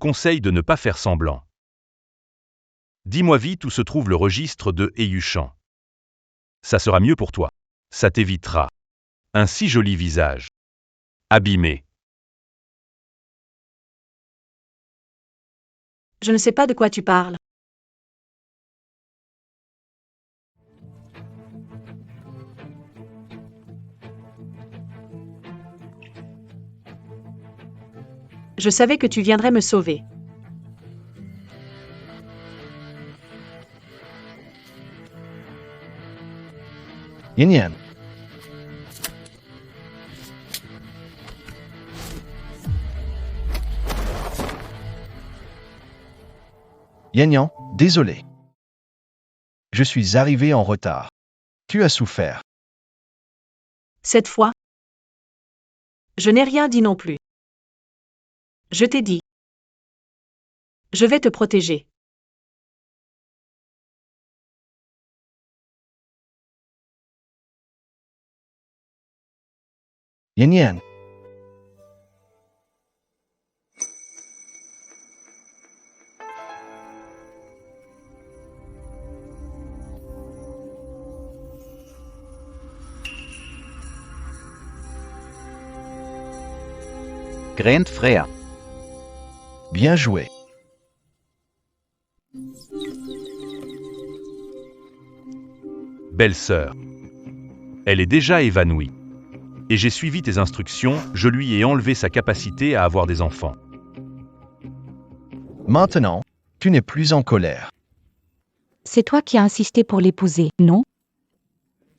Conseille de ne pas faire semblant. Dis-moi vite où se trouve le registre de Eyuchan. Ça sera mieux pour toi. Ça t'évitera un si joli visage abîmé. Je ne sais pas de quoi tu parles. Je savais que tu viendrais me sauver. Yin Yan. Yan Yan, désolé. Je suis arrivé en retard. Tu as souffert. Cette fois, je n'ai rien dit non plus. Je t'ai dit. Je vais te protéger. Yin Yan. Grand frère. Bien joué. Belle-sœur. Elle est déjà évanouie. Et j'ai suivi tes instructions, je lui ai enlevé sa capacité à avoir des enfants. Maintenant, tu n'es plus en colère. C'est toi qui as insisté pour l'épouser, non?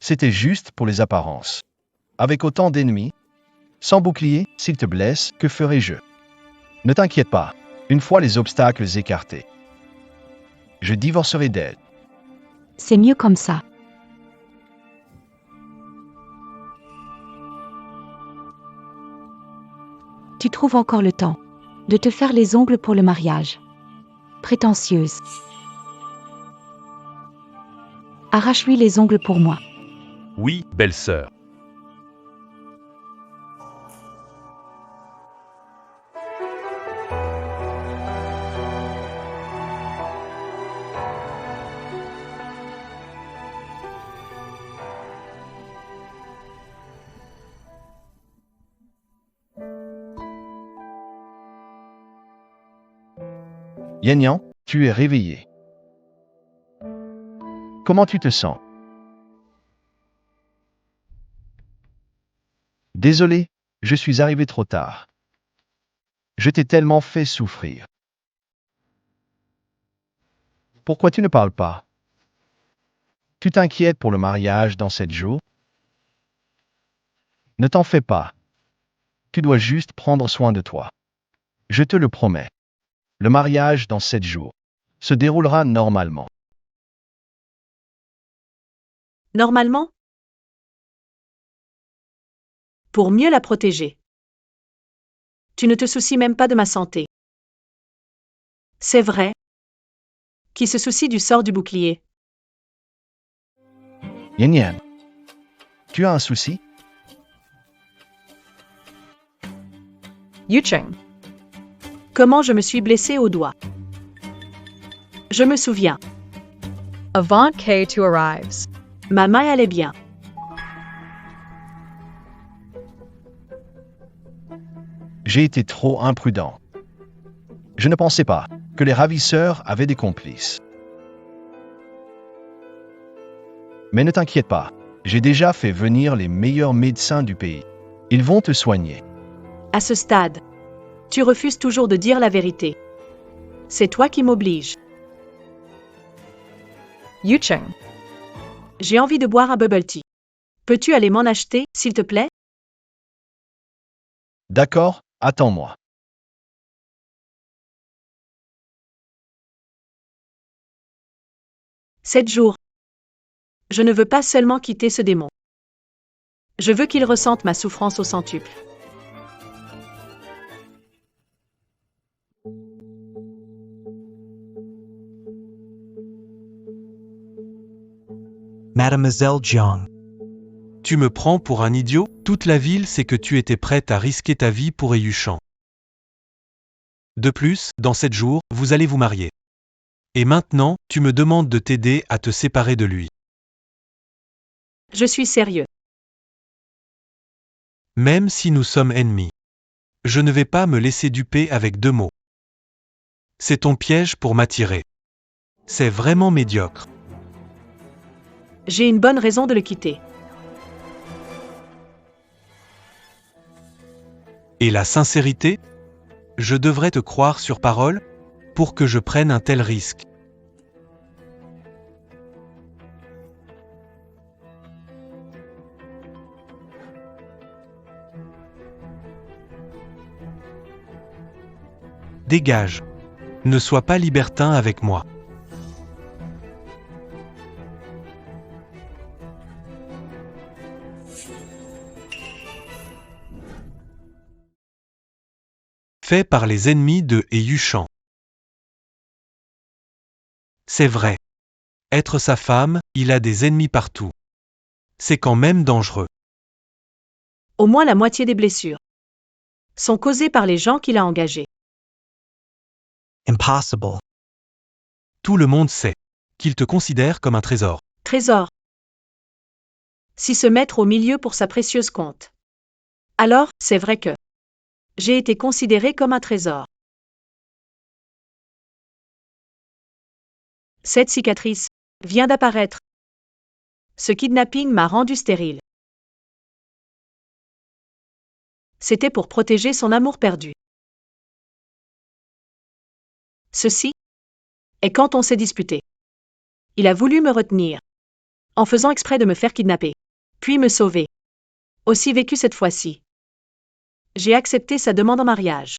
C'était juste pour les apparences. Avec autant d'ennemis, sans bouclier, s'il te blesse, que ferai-je? Ne t'inquiète pas, une fois les obstacles écartés, je divorcerai d'elle. C'est mieux comme ça. Tu trouves encore le temps de te faire les ongles pour le mariage. Prétentieuse. Arrache-lui les ongles pour moi. Oui, belle-sœur. Yan Yan, tu es réveillé. Comment tu te sens? Désolé, je suis arrivé trop tard. Je t'ai tellement fait souffrir. Pourquoi tu ne parles pas? Tu t'inquiètes pour le mariage dans 7 jours? Ne t'en fais pas. Tu dois juste prendre soin de toi. Je te le promets. Le mariage dans 7 jours se déroulera normalement. Normalement? Pour mieux la protéger. Tu ne te soucies même pas de ma santé. C'est vrai. Qui se soucie du sort du bouclier? Yan Yan, tu as un souci? Yucheng. Comment je me suis blessée au doigt? Je me souviens. Avant K2 arrives. Ma main allait bien. J'ai été trop imprudent. Je ne pensais pas que les ravisseurs avaient des complices. Mais ne t'inquiète pas, j'ai déjà fait venir les meilleurs médecins du pays. Ils vont te soigner. À ce stade, tu refuses toujours de dire la vérité. C'est toi qui m'obliges. Yucheng. J'ai envie de boire un bubble tea. Peux-tu aller m'en acheter, s'il te plaît? D'accord, attends-moi. Sept jours. Je ne veux pas seulement quitter ce démon. Je veux qu'il ressente ma souffrance au centuple. Mademoiselle Jiang. Tu me prends pour un idiot? Toute la ville sait que tu étais prête à risquer ta vie pour Eyuchan. De plus, dans 7 jours, vous allez vous marier. Et maintenant, tu me demandes de t'aider à te séparer de lui. Je suis sérieux. Même si nous sommes ennemis. Je ne vais pas me laisser duper avec 2 mots. C'est ton piège pour m'attirer. C'est vraiment médiocre. J'ai une bonne raison de le quitter. Et la sincérité? Je devrais te croire sur parole pour que je prenne un tel risque. Dégage. Ne sois pas libertin avec moi. Fait par les ennemis de Yushan. C'est vrai. Être sa femme, il a des ennemis partout. C'est quand même dangereux. Au moins la moitié des blessures sont causées par les gens qu'il a engagés. Impossible. Tout le monde sait qu'il te considère comme un trésor. Trésor. Si se mettre au milieu pour sa précieuse compte. Alors, c'est vrai que j'ai été considéré comme un trésor. Cette cicatrice vient d'apparaître. Ce kidnapping m'a rendu stérile. C'était pour protéger son amour perdu. Ceci est quand on s'est disputé. Il a voulu me retenir, en faisant exprès de me faire kidnapper, puis me sauver. Aussi vécu cette fois-ci. J'ai accepté sa demande en mariage.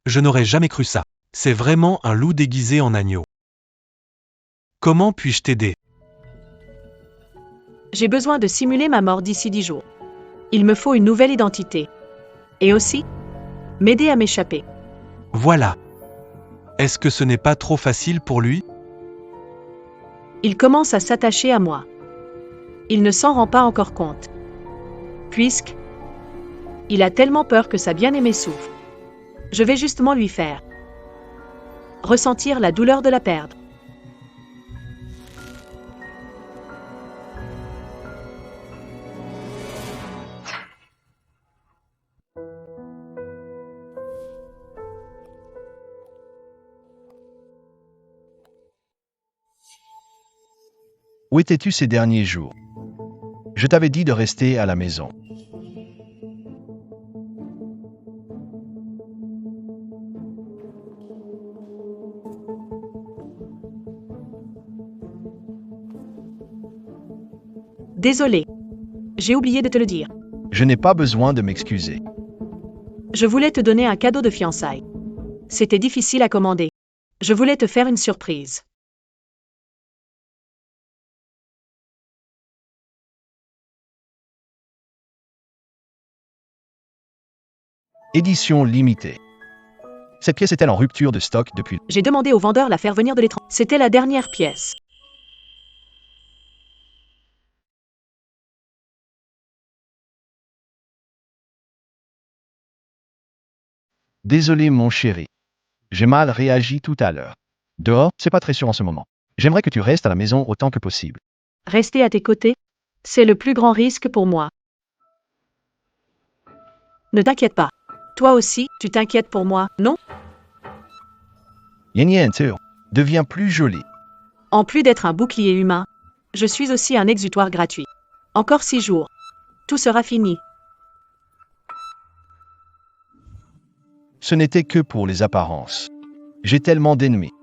Je n'aurais jamais cru ça. C'est vraiment un loup déguisé en agneau. Comment puis-je t'aider? J'ai besoin de simuler ma mort d'ici 10 jours. Il me faut une nouvelle identité. Et aussi, m'aider à m'échapper. Voilà. Est-ce que ce n'est pas trop facile pour lui? Il commence à s'attacher à moi. Il ne s'en rend pas encore compte. Puisque il a tellement peur que sa bien-aimée souffre. Je vais justement lui faire ressentir la douleur de la perdre. Où étais-tu ces derniers jours? Je t'avais dit de rester à la maison. Désolé. J'ai oublié de te le dire. Je n'ai pas besoin de m'excuser. Je voulais te donner un cadeau de fiançailles. C'était difficile à commander. Je voulais te faire une surprise. Édition limitée. Cette pièce est-elle en rupture de stock depuis? J'ai demandé au vendeur la faire venir de l'étranger. C'était la dernière pièce. Désolé mon chéri. J'ai mal réagi tout à l'heure. Dehors, c'est pas très sûr en ce moment. J'aimerais que tu restes à la maison autant que possible. Rester à tes côtés, c'est le plus grand risque pour moi. Ne t'inquiète pas. Toi aussi, tu t'inquiètes pour moi, non? Yenniente, deviens plus jolie. En plus d'être un bouclier humain, je suis aussi un exutoire gratuit. Encore 6 jours. Tout sera fini. Ce n'était que pour les apparences. J'ai tellement d'ennemis.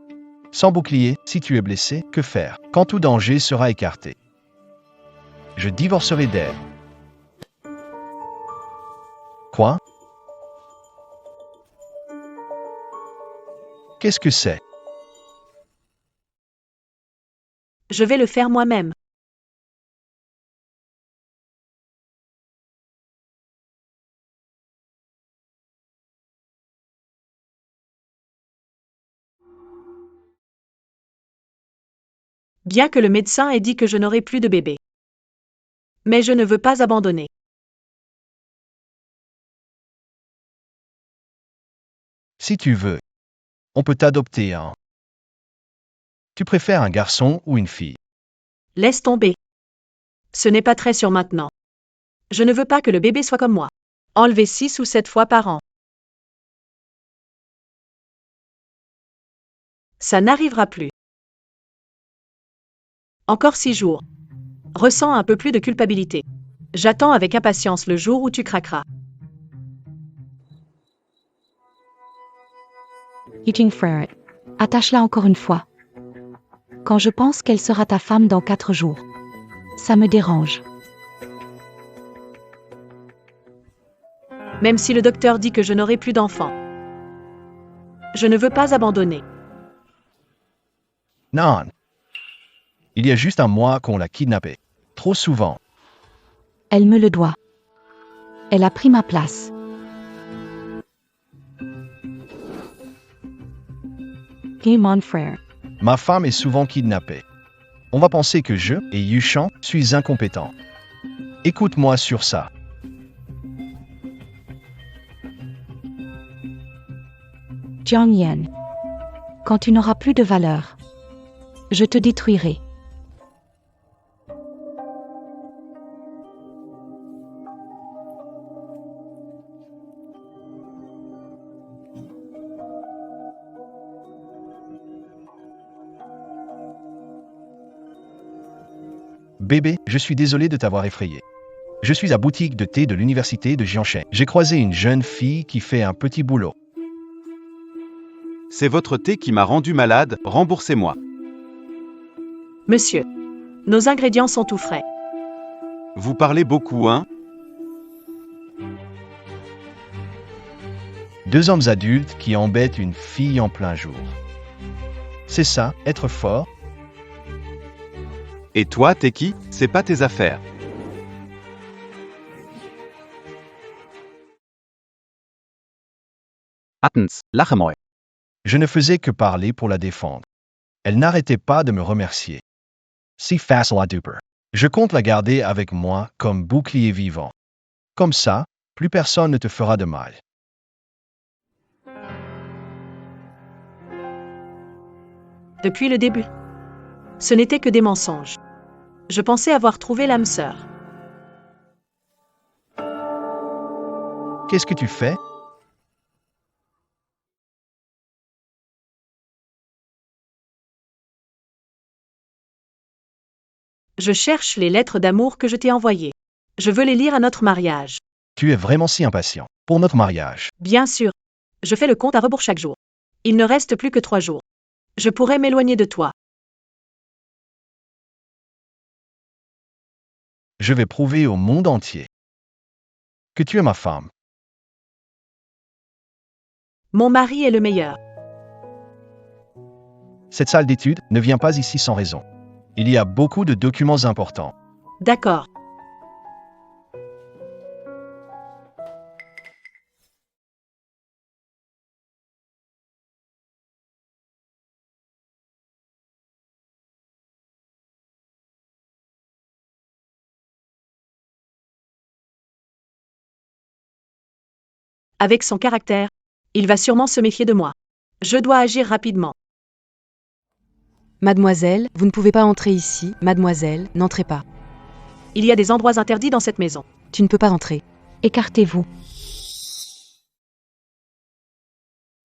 Sans bouclier, si tu es blessé, que faire quand tout danger sera écarté? Je divorcerai d'elle. Quoi? Qu'est-ce que c'est? Je vais le faire moi-même. Bien que le médecin ait dit que je n'aurai plus de bébé. Mais je ne veux pas abandonner. Si tu veux, on peut t'adopter un. Tu préfères un garçon ou une fille? Laisse tomber. Ce n'est pas très sûr maintenant. Je ne veux pas que le bébé soit comme moi. Enlevé 6 ou 7 fois par an. Ça n'arrivera plus. Encore 6 jours. Ressens un peu plus de culpabilité. J'attends avec impatience le jour où tu craqueras. Eugene Frere. Attache-la encore une fois. Quand je pense qu'elle sera ta femme dans 4 jours. Ça me dérange. Même si le docteur dit que je n'aurai plus d'enfants. Je ne veux pas abandonner. Non. Il y a juste un mois qu'on l'a kidnappée. Trop souvent. Elle me le doit. Elle a pris ma place. Game on, frère. Ma femme est souvent kidnappée. On va penser que je, et Yuchan, suis incompétent. Écoute-moi sur ça. Jiang Yan. Quand tu n'auras plus de valeur, je te détruirai. Bébé, je suis désolé de t'avoir effrayé. Je suis à boutique de thé de l'université de Jiangshen. J'ai croisé une jeune fille qui fait un petit boulot. C'est votre thé qui m'a rendu malade, remboursez-moi. Monsieur, nos ingrédients sont tout frais. Vous parlez beaucoup, hein? Deux hommes adultes qui embêtent une fille en plein jour. C'est ça, être fort? Et toi, t'es qui? C'est pas tes affaires. Attens, lache mal. Je ne faisais que parler pour la défendre. Elle n'arrêtait pas de me remercier. Si facile à duper. Je compte la garder avec moi comme bouclier vivant. Comme ça, plus personne ne te fera de mal. Depuis le début. Ce n'était que des mensonges. Je pensais avoir trouvé l'âme sœur. Qu'est-ce que tu fais? Je cherche les lettres d'amour que je t'ai envoyées. Je veux les lire à notre mariage. Tu es vraiment si impatient. Pour notre mariage. Bien sûr. Je fais le compte à rebours chaque jour. Il ne reste plus que 3 jours. Je pourrais m'éloigner de toi. Je vais prouver au monde entier que tu es ma femme. Mon mari est le meilleur. Cette salle d'études ne vient pas ici sans raison. Il y a beaucoup de documents importants. D'accord. Avec son caractère, il va sûrement se méfier de moi. Je dois agir rapidement. Mademoiselle, vous ne pouvez pas entrer ici. Mademoiselle, n'entrez pas. Il y a des endroits interdits dans cette maison. Tu ne peux pas entrer. Écartez-vous.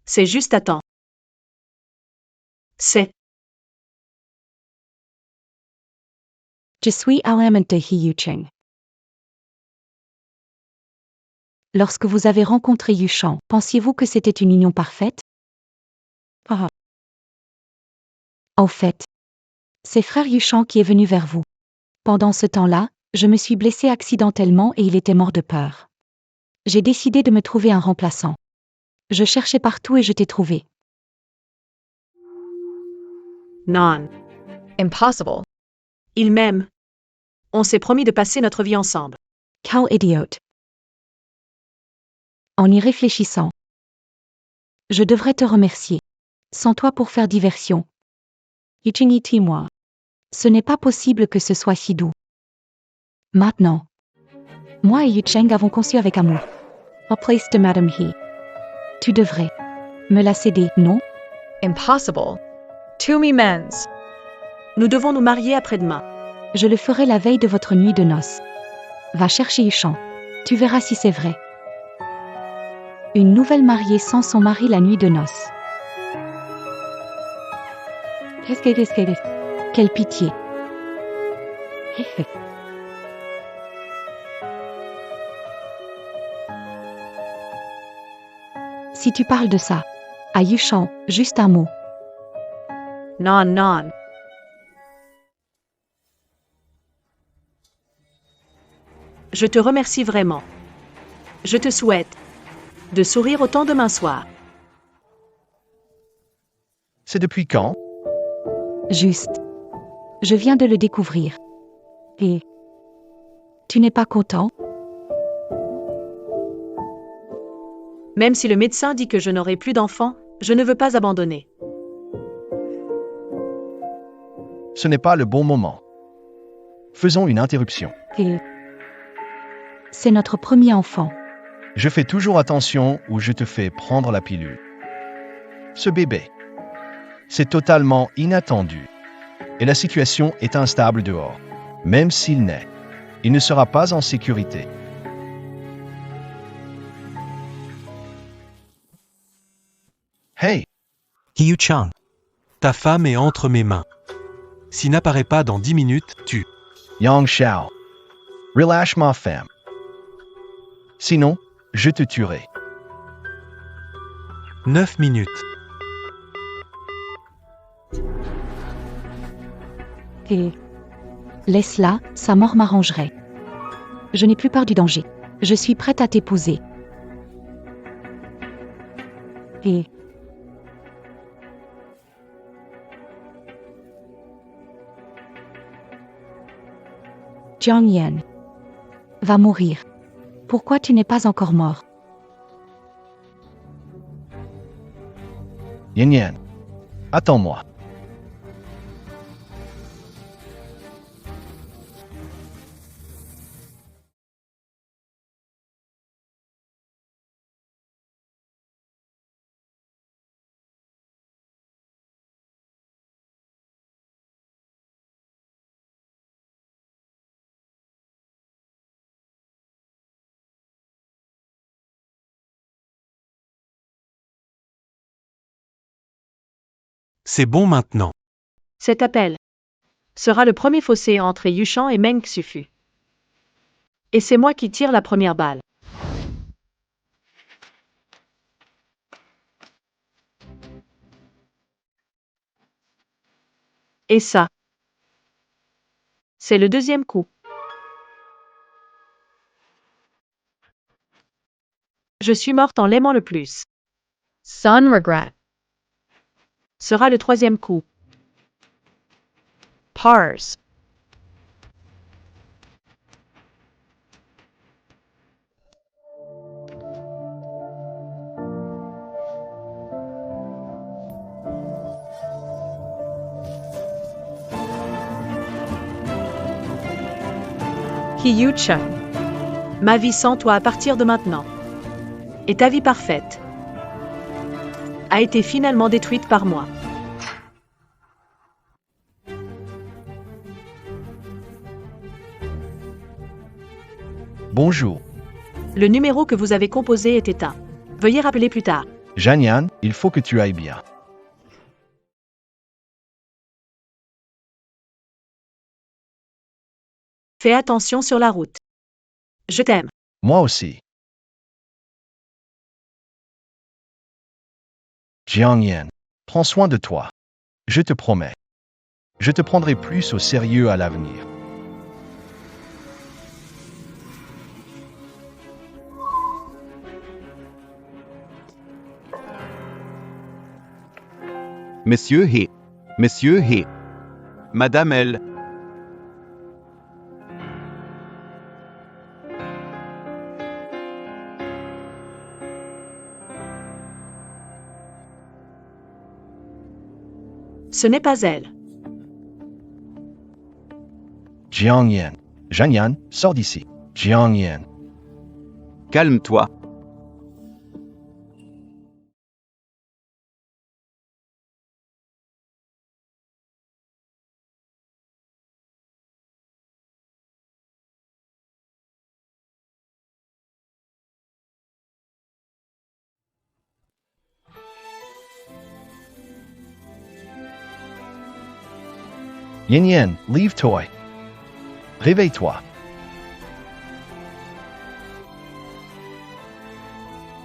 C'est juste à temps. C'est. Je suis à l'amant de He Yucheng. Lorsque vous avez rencontré Yuchan, pensiez-vous que c'était une union parfaite? Ah. Au fait, c'est frère Yuchan qui est venu vers vous. Pendant ce temps-là, je me suis blessée accidentellement et il était mort de peur. J'ai décidé de me trouver un remplaçant. Je cherchais partout et je t'ai trouvé. Non. Impossible. Il m'aime. On s'est promis de passer notre vie ensemble. Quel idiote. En y réfléchissant, je devrais te remercier. Sans toi pour faire diversion. Yucheng moi. Ce n'est pas possible que ce soit si doux. Maintenant, moi et Yucheng avons conçu avec amour. A place de Madame He. Tu devrais Me la céder, non? Impossible. To me mens. Nous devons nous marier après-demain. Je le ferai la veille de votre nuit de noces. Va chercher Yuchan. Tu verras si c'est vrai. Une nouvelle mariée sans son mari la nuit de noces. Quelle pitié. Si tu parles de ça, à Yuchan, juste un mot. Non, non. Je te remercie vraiment. Je te souhaite de sourire autant demain soir. C'est depuis quand? Juste. Je viens de le découvrir. Et tu n'es pas content? Même si le médecin dit que je n'aurai plus d'enfants, je ne veux pas abandonner. Ce n'est pas le bon moment. Faisons une interruption. Et c'est notre premier enfant. Je fais toujours attention où je te fais prendre la pilule. Ce bébé, c'est totalement inattendu. Et la situation est instable dehors. Même s'il naît, il ne sera pas en sécurité. Hey, Yuchan. Ta femme est entre mes mains. S'il n'apparaît pas dans 10 minutes, tu... Yang Xiao, relâche ma femme. Sinon, je te tuerai. 9 minutes. Et laisse-la, sa mort m'arrangerait. Je n'ai plus peur du danger. Je suis prête à t'épouser. Et Jiang Yan va mourir. Pourquoi tu n'es pas encore mort? Yin Yan, attends-moi. C'est bon maintenant. Cet appel sera le premier fossé entre Yuchan et Meng Xufu. Et c'est moi qui tire la première balle. Et ça, c'est le deuxième coup. Je suis morte en l'aimant le plus. Son regret. Sera le troisième coup. Pars. Yuchan. Ma vie sans toi à partir de maintenant. Et ta vie parfaite a été finalement détruite par moi. Bonjour. Le numéro que vous avez composé est éteint. Veuillez rappeler plus tard. Jiang Yan, il faut que tu ailles bien. Fais attention sur la route. Je t'aime. Moi aussi. Jiang Yan, prends soin de toi. Je te promets. Je te prendrai plus au sérieux à l'avenir. Messieurs He. Messieurs He. Madame L. Ce n'est pas elle. Jiang Yan. Jiang Yan, sors d'ici. Jiang Yan. Calme-toi. Yin Yin, lève-toi. Réveille-toi.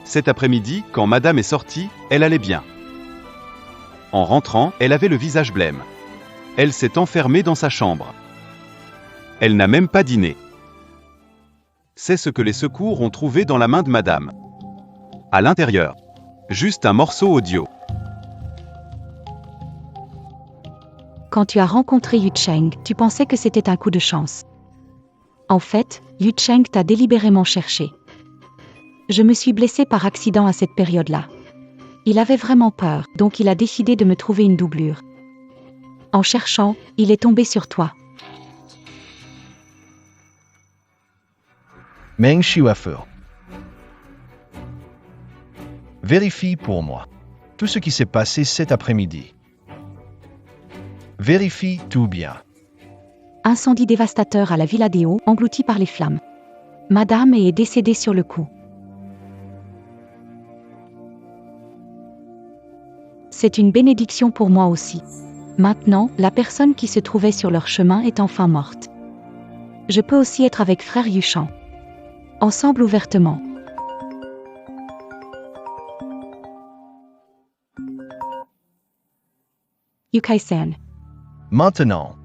Cet après-midi, quand madame est sortie, elle allait bien. En rentrant, elle avait le visage blême. Elle s'est enfermée dans sa chambre. Elle n'a même pas dîné. C'est ce que les secours ont trouvé dans la main de madame. À l'intérieur, juste un morceau audio. Quand tu as rencontré Yu Cheng, tu pensais que c'était un coup de chance. En fait, Yu Cheng t'a délibérément cherché. Je me suis blessée par accident à cette période-là. Il avait vraiment peur, donc il a décidé de me trouver une doublure. En cherchant, il est tombé sur toi. Meng Shiwafu. Vérifie pour moi tout ce qui s'est passé cet après-midi. Vérifie tout bien. Incendie dévastateur à la Villa Deo, englouti par les flammes. Madame est décédée sur le coup. C'est une bénédiction pour moi aussi. Maintenant, la personne qui se trouvait sur leur chemin est enfin morte. Je peux aussi être avec frère Yuchan. Ensemble ouvertement. Yukai-san. Maintenant,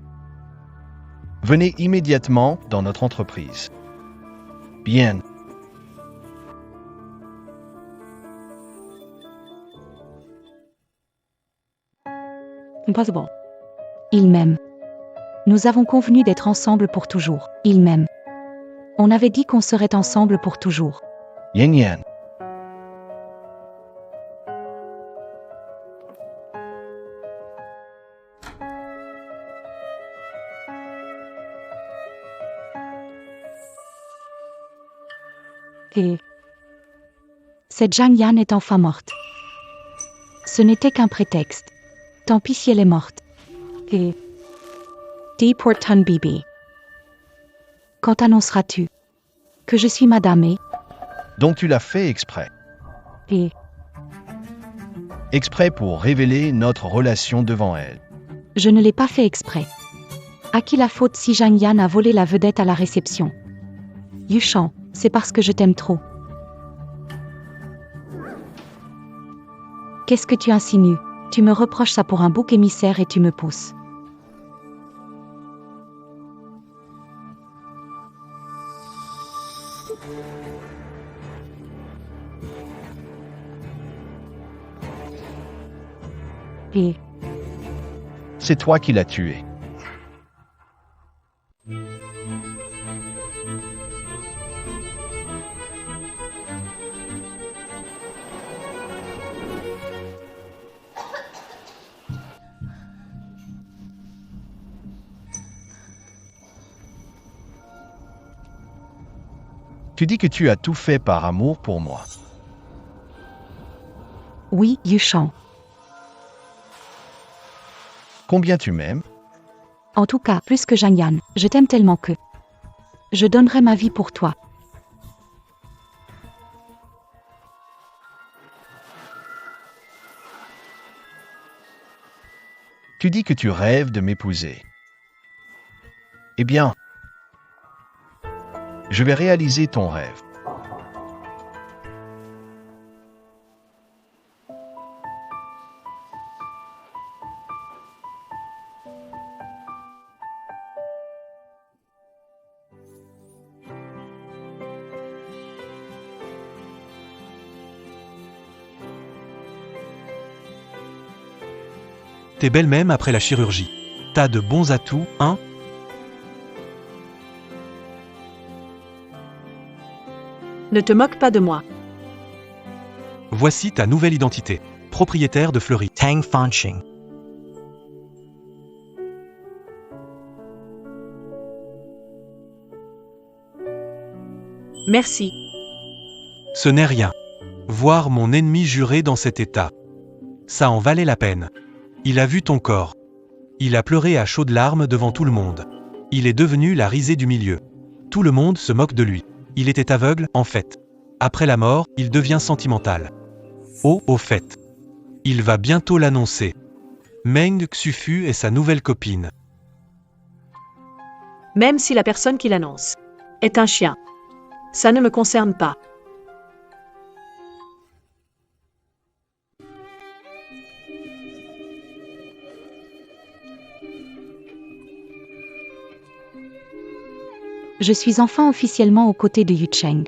venez immédiatement dans notre entreprise. Bien. Impossible. Il m'aime. Nous avons convenu d'être ensemble pour toujours. Il m'aime. On avait dit qu'on serait ensemble pour toujours. Yin Yin. Et cette Zhang Yan est enfin morte. Ce n'était qu'un prétexte. Tant pis si elle est morte. Et Deporton Bibi. Quand annonceras-tu que je suis madame et Donc tu l'as fait exprès. et Exprès pour révéler notre relation devant elle. je ne l'ai pas fait exprès. À qui la faute si Zhang Yan a volé la vedette à la réception? Yuchan, c'est parce que je t'aime trop. Qu'est-ce que tu insinues? Tu me reproches ça pour un bouc émissaire et tu me pousses. Et C'est toi qui l'as tué. Tu dis que tu as tout fait par amour pour moi. oui, Yuchan. Combien tu m'aimes? En tout cas, plus que Zhang Yan, je t'aime tellement que je donnerai ma vie pour toi. Tu dis que tu rêves de m'épouser. Eh bien, je vais réaliser ton rêve. T'es belle même après la chirurgie. T'as de bons atouts, hein? Ne te moque pas de moi. Voici ta nouvelle identité. Propriétaire de Fleury. Tang Fanxing. Merci. Ce n'est rien. Voir mon ennemi juré dans cet état. Ça en valait la peine. Il a vu ton corps. Il a pleuré à chaudes larmes devant tout le monde. Il est devenu la risée du milieu. Tout le monde se moque de lui. Il était aveugle, en fait. Après la mort, il devient sentimental. Oh, au fait. Il va bientôt l'annoncer. Meng Xufu est sa nouvelle copine. Même si la personne qui l'annonce est un chien. Ça ne me concerne pas. Je suis enfin officiellement aux côtés de Yu Cheng.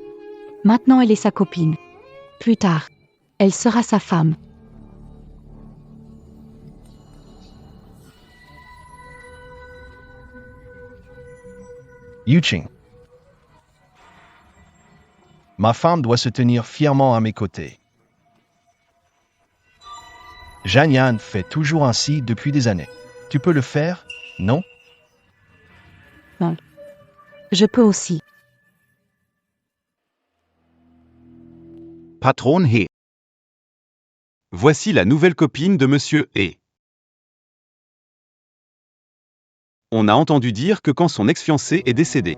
Maintenant elle est sa copine. Plus tard, elle sera sa femme. Yuching. Ma femme doit se tenir fièrement à mes côtés. Zhang Yan fait toujours ainsi depuis des années. Tu peux le faire, non? Je peux aussi. Patron He. Voici la nouvelle copine de Monsieur He. On a entendu dire que quand son ex-fiancé est décédé,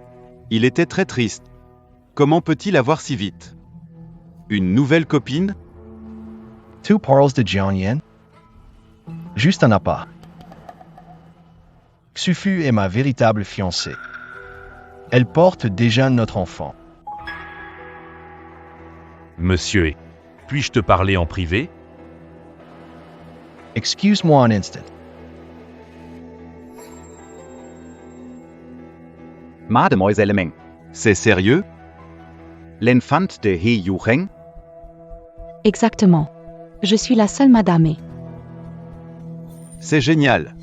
il était très triste. Comment peut-il avoir si vite? Une nouvelle copine? Tu parles de Zhang Yan? Juste un appât. Xufu est ma véritable fiancée. Elle porte déjà notre enfant. Monsieur He, puis-je te parler en privé? Excuse-moi un instant. Mademoiselle Meng, C'est sérieux? l'enfant de He Yucheng, Exactement. Je suis la seule madame He. C'est génial.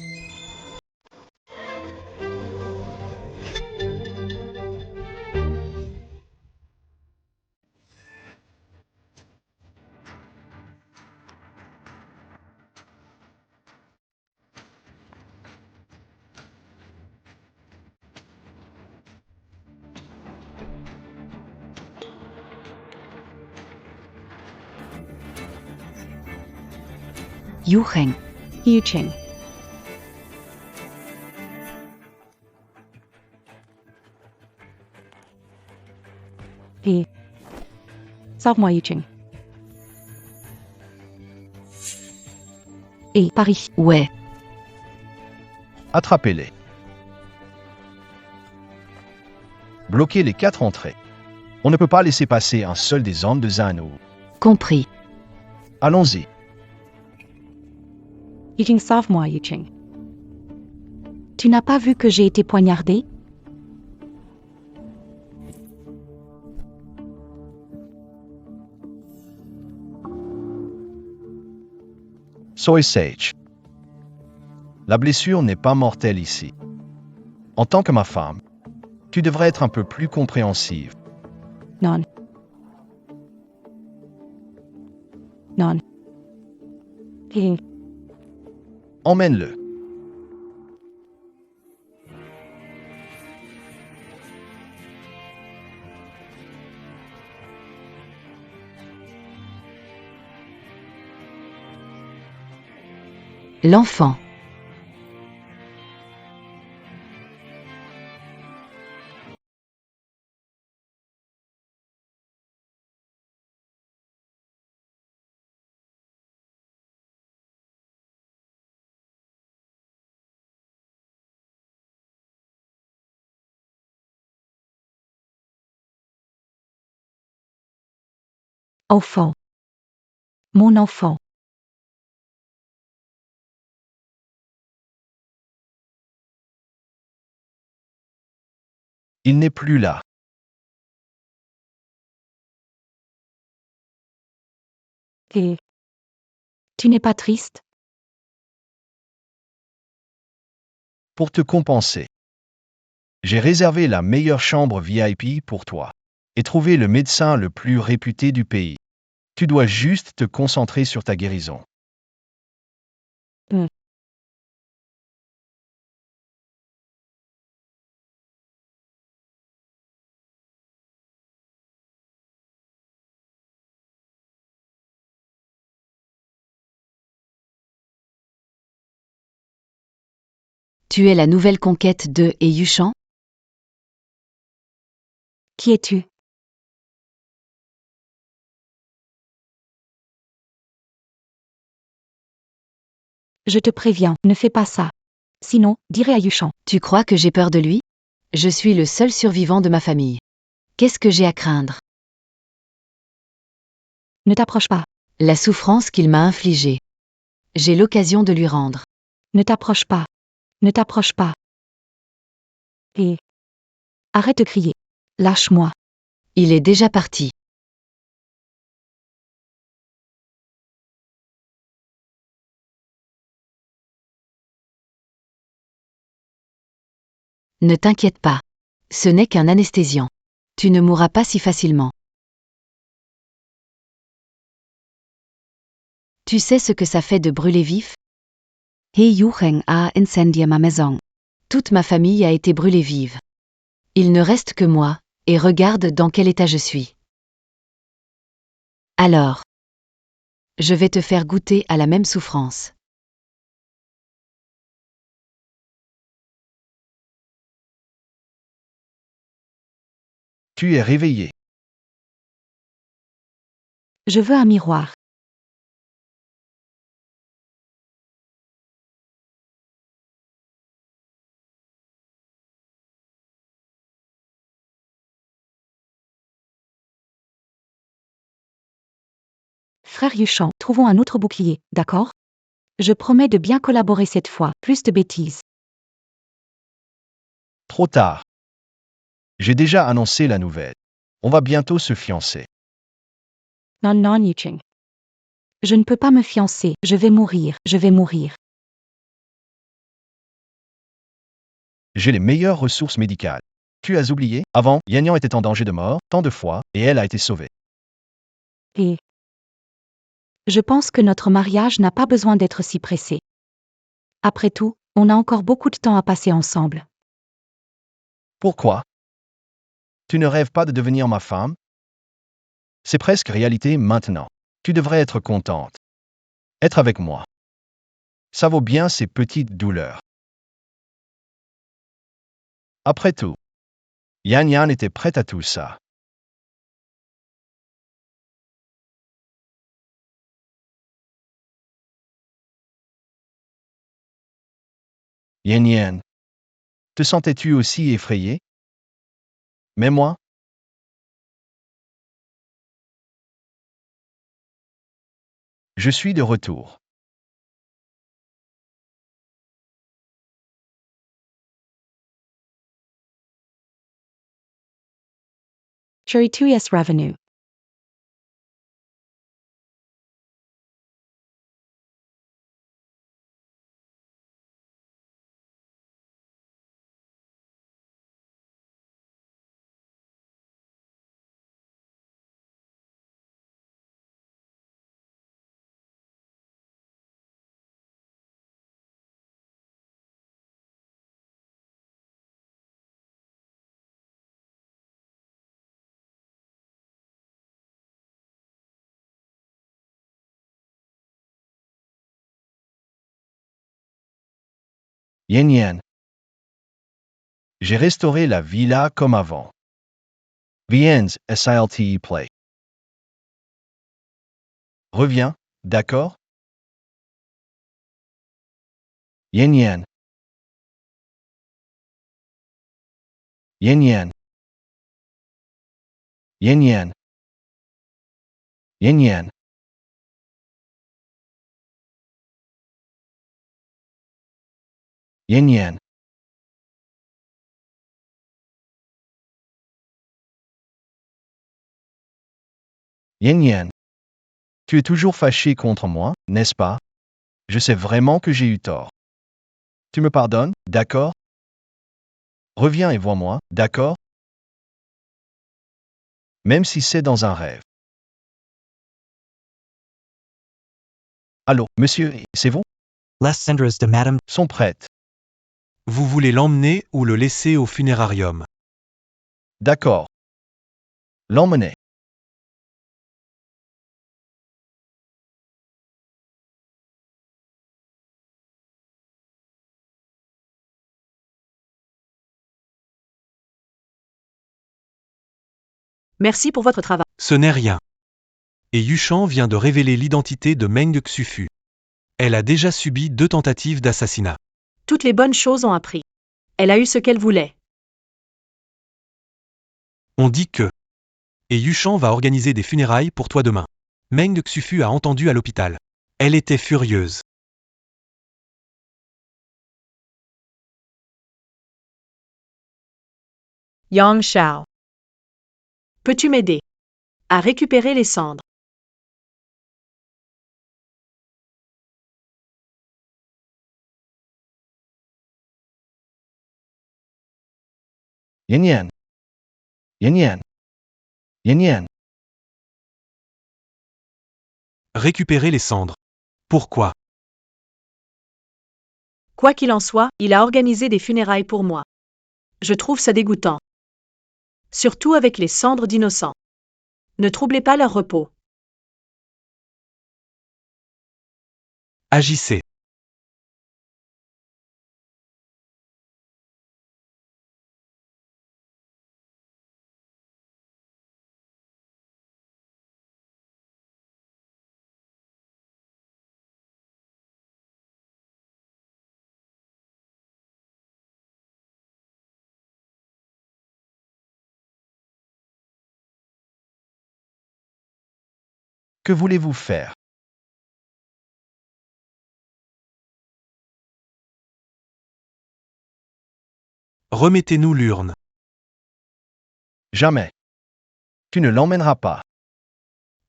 Yu Cheng. Yu Cheng. Et. Sauve-moi, Yu Cheng. Et Paris. Ouais. Attrapez-les. Bloquez les 4 entrées. On ne peut pas laisser passer un seul des hommes de Zhanu. Compris. Allons-y. Yu Cheng, sauve-moi, Yu Cheng. Tu n'as pas vu que j'ai été poignardée? Soy sage. La blessure n'est pas mortelle ici. En tant que ma femme, tu devrais être un peu plus compréhensive. Non. Non. Et Emmène-le. L'enfant. enfant. Mon enfant. Il n'est plus là. Et tu n'es pas triste? Pour te compenser, j'ai réservé la meilleure chambre VIP pour toi et trouvé le médecin le plus réputé du pays. Tu dois juste te concentrer sur ta guérison. Tu es la nouvelle conquête de et Yuchan? Qui es-tu? Je te préviens, ne fais pas ça. Sinon, dirai à Yuchan. Tu crois que j'ai peur de lui? Je suis le seul survivant de ma famille. Qu'est-ce que j'ai à craindre? Ne t'approche pas. La souffrance qu'il m'a infligée. J'ai l'occasion de lui rendre. Ne t'approche pas. Ne t'approche pas. Et... Arrête de crier. Lâche-moi. Il est déjà parti. Ne t'inquiète pas. Ce n'est qu'un anesthésiant. Tu ne mourras pas si facilement. Tu sais ce que ça fait de brûler vif? He Yucheng a incendié ma maison. Toute ma famille a été brûlée vive. Il ne reste que moi, et regarde dans quel état je suis. Alors, je vais te faire goûter à la même souffrance. Tu es réveillé. Je veux un miroir. Frère Yuchang, trouvons un autre bouclier, d'accord? Je promets de bien collaborer cette fois, plus de bêtises. Trop tard. J'ai déjà annoncé la nouvelle. On va bientôt se fiancer. Non, non, Yucheng. Je ne peux pas me fiancer, je vais mourir, je vais mourir. J'ai les meilleures ressources médicales. Tu as oublié, avant, Yanyan était en danger de mort, tant de fois, et elle a été sauvée. Et... Je pense que notre mariage n'a pas besoin d'être si pressé. Après tout, on a encore beaucoup de temps à passer ensemble. Pourquoi? Tu ne rêves pas de devenir ma femme? C'est presque réalité maintenant. Tu devrais être contente. Être avec moi. Ça vaut bien ces petites douleurs. Après tout, Yanyan était prête à tout ça. Yanyan, te sentais-tu aussi effrayé? Mais moi? Je suis de retour. Cherry 2S Revenue. Yanyan. J'ai restauré la villa comme avant. Viens, SILTE play. Reviens, d'accord? Yanyan. Yanyan. Yanyan. Yanyan. Yanyan. Yanyan. Tu es toujours fâché contre moi, n'est-ce pas? Je sais vraiment que j'ai eu tort. Tu me pardonnes, d'accord? Reviens et vois-moi, d'accord? Même si c'est dans un rêve. Allô, monsieur, c'est vous? Les cendres de Madame Sont prêtes. Vous voulez l'emmener ou le laisser au funérarium? D'accord. L'emmener. Merci pour votre travail. Ce n'est rien. Et Yuchang vient de révéler l'identité de Meng Xufu. Elle a déjà subi 2 tentatives d'assassinat. Toutes les bonnes choses ont appris. Elle a eu ce qu'elle voulait. On dit que. Et Yushan va organiser des funérailles pour toi demain. Meng Xufu a entendu à l'hôpital. Elle était furieuse. Yang Shao. Peux-tu m'aider à récupérer les cendres? Yin Yan. Yin Yan. Yin Yan. Récupérer les cendres. Pourquoi? Quoi qu'il en soit, il a organisé des funérailles pour moi. Je trouve ça dégoûtant. Surtout avec les cendres d'innocents. Ne troublez pas leur repos. Agissez. Que voulez-vous faire? Remettez-nous l'urne. Jamais. Tu ne l'emmèneras pas.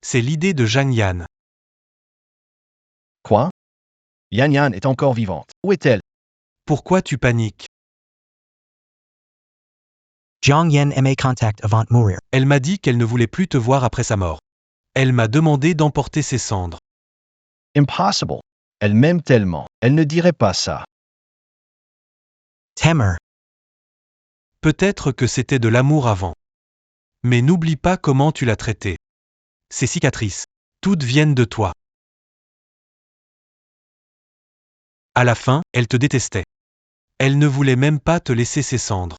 C'est l'idée de Zhang Yan. Quoi? Yan Yan est encore vivante. Où est-elle? Pourquoi tu paniques? Jiang Yan ma contact avant mourir. Elle m'a dit qu'elle ne voulait plus te voir après sa mort. Elle m'a demandé d'emporter ses cendres. Impossible. Elle m'aime tellement. Elle ne dirait pas ça. Temer. Peut-être que c'était de l'amour avant. Mais n'oublie pas comment tu l'as traitée. Ces cicatrices, toutes viennent de toi. À la fin, elle te détestait. Elle ne voulait même pas te laisser ses cendres.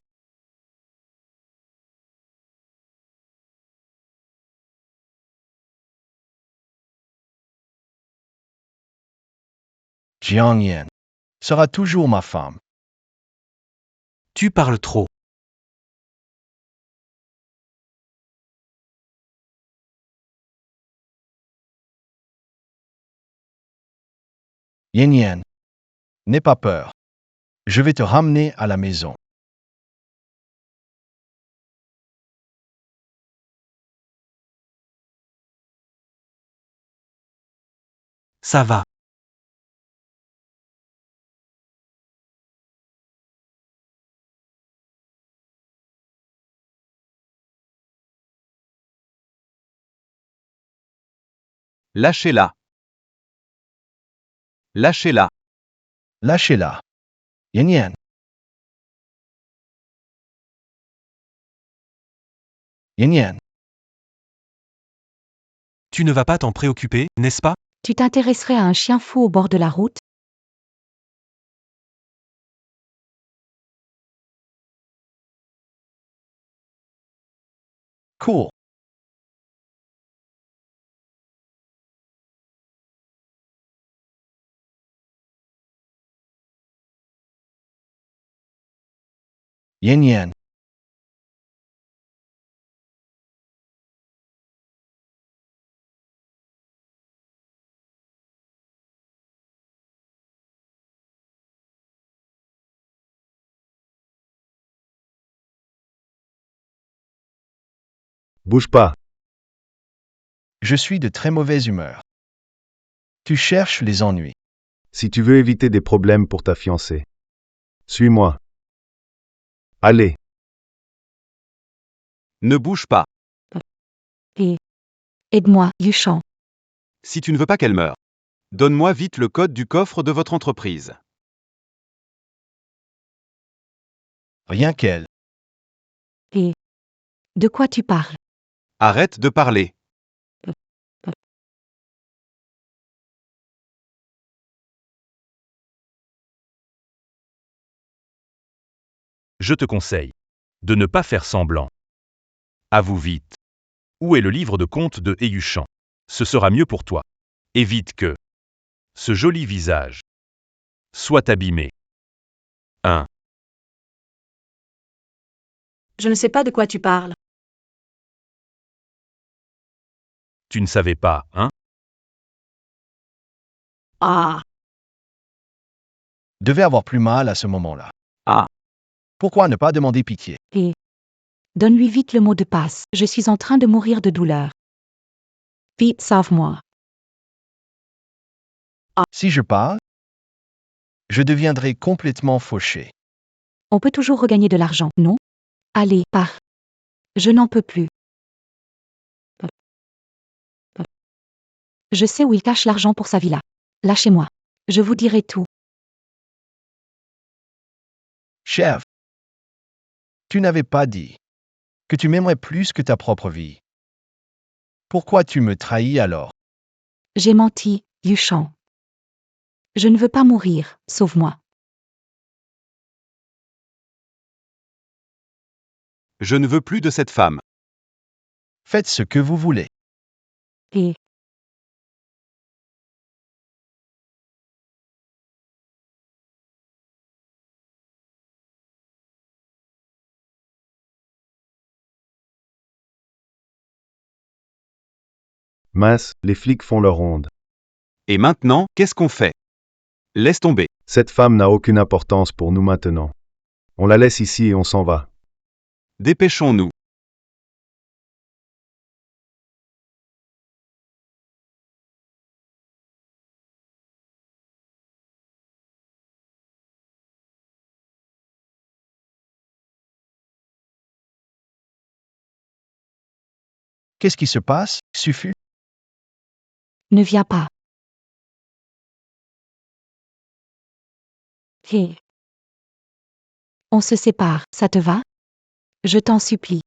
Jiang Yan sera toujours ma femme. Tu parles trop. Yin Yan. N'aie pas peur. Je vais te ramener à la maison. Ça va. Lâchez-la. Lâchez-la. Lâchez-la. Yin Yan. Yin Yan. Tu ne vas pas t'en préoccuper, n'est-ce pas? Tu t'intéresserais à un chien fou au bord de la route? Cool. Yin Yan. Bouge pas. Je suis de très mauvaise humeur. Tu cherches les ennuis. Si tu veux éviter des problèmes pour ta fiancée. Suis-moi. Allez. Ne bouge pas. Aide-moi, Yushan. Si tu ne veux pas qu'elle meure, donne-moi vite le code du coffre de votre entreprise. Rien qu'elle. De quoi tu parles? Arrête de parler. Je te conseille de ne pas faire semblant. Avoue vite. Où est le livre de compte de Yushan? Ce sera mieux pour toi. Évite que ce joli visage soit abîmé. 1. Je ne sais pas de quoi tu parles. Tu ne savais pas, hein? Ah, Devait avoir plus mal à ce moment-là. Ah. Pourquoi ne pas demander pitié? Donne-lui vite le mot de passe. Je suis en train de mourir de douleur. Vite, sauve-moi. Si je pars, je deviendrai complètement fauché. On peut toujours regagner de l'argent, non? Allez, pars. Je n'en peux plus. Je sais où il cache l'argent pour sa villa. Lâchez-moi. Je vous dirai tout. Chef, tu n'avais pas dit que tu m'aimerais plus que ta propre vie. Pourquoi tu me trahis alors? J'ai menti, Yuchan. Je ne veux pas mourir, sauve-moi. Je ne veux plus de cette femme. Faites ce que vous voulez. Et Mince, les flics font leur ronde. Et maintenant, qu'est-ce qu'on fait? Laisse tomber. Cette femme n'a aucune importance pour nous maintenant. On la laisse ici et on s'en va. Dépêchons-nous. Qu'est-ce qui se passe, Suffut? ne viens pas. Et on se sépare, ça te va? Je t'en supplie.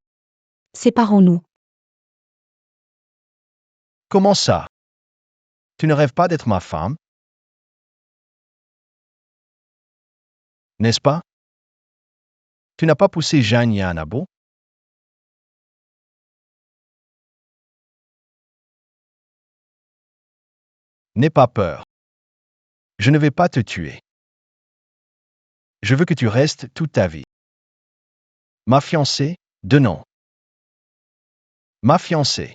Séparons-nous. Comment ça? Tu ne rêves pas d'être ma femme? N'est-ce pas? Tu n'as pas poussé Jeanne et Annabo? N'aie pas peur. Je ne vais pas te tuer. Je veux que tu restes toute ta vie. Ma fiancée, de nom. Ma fiancée.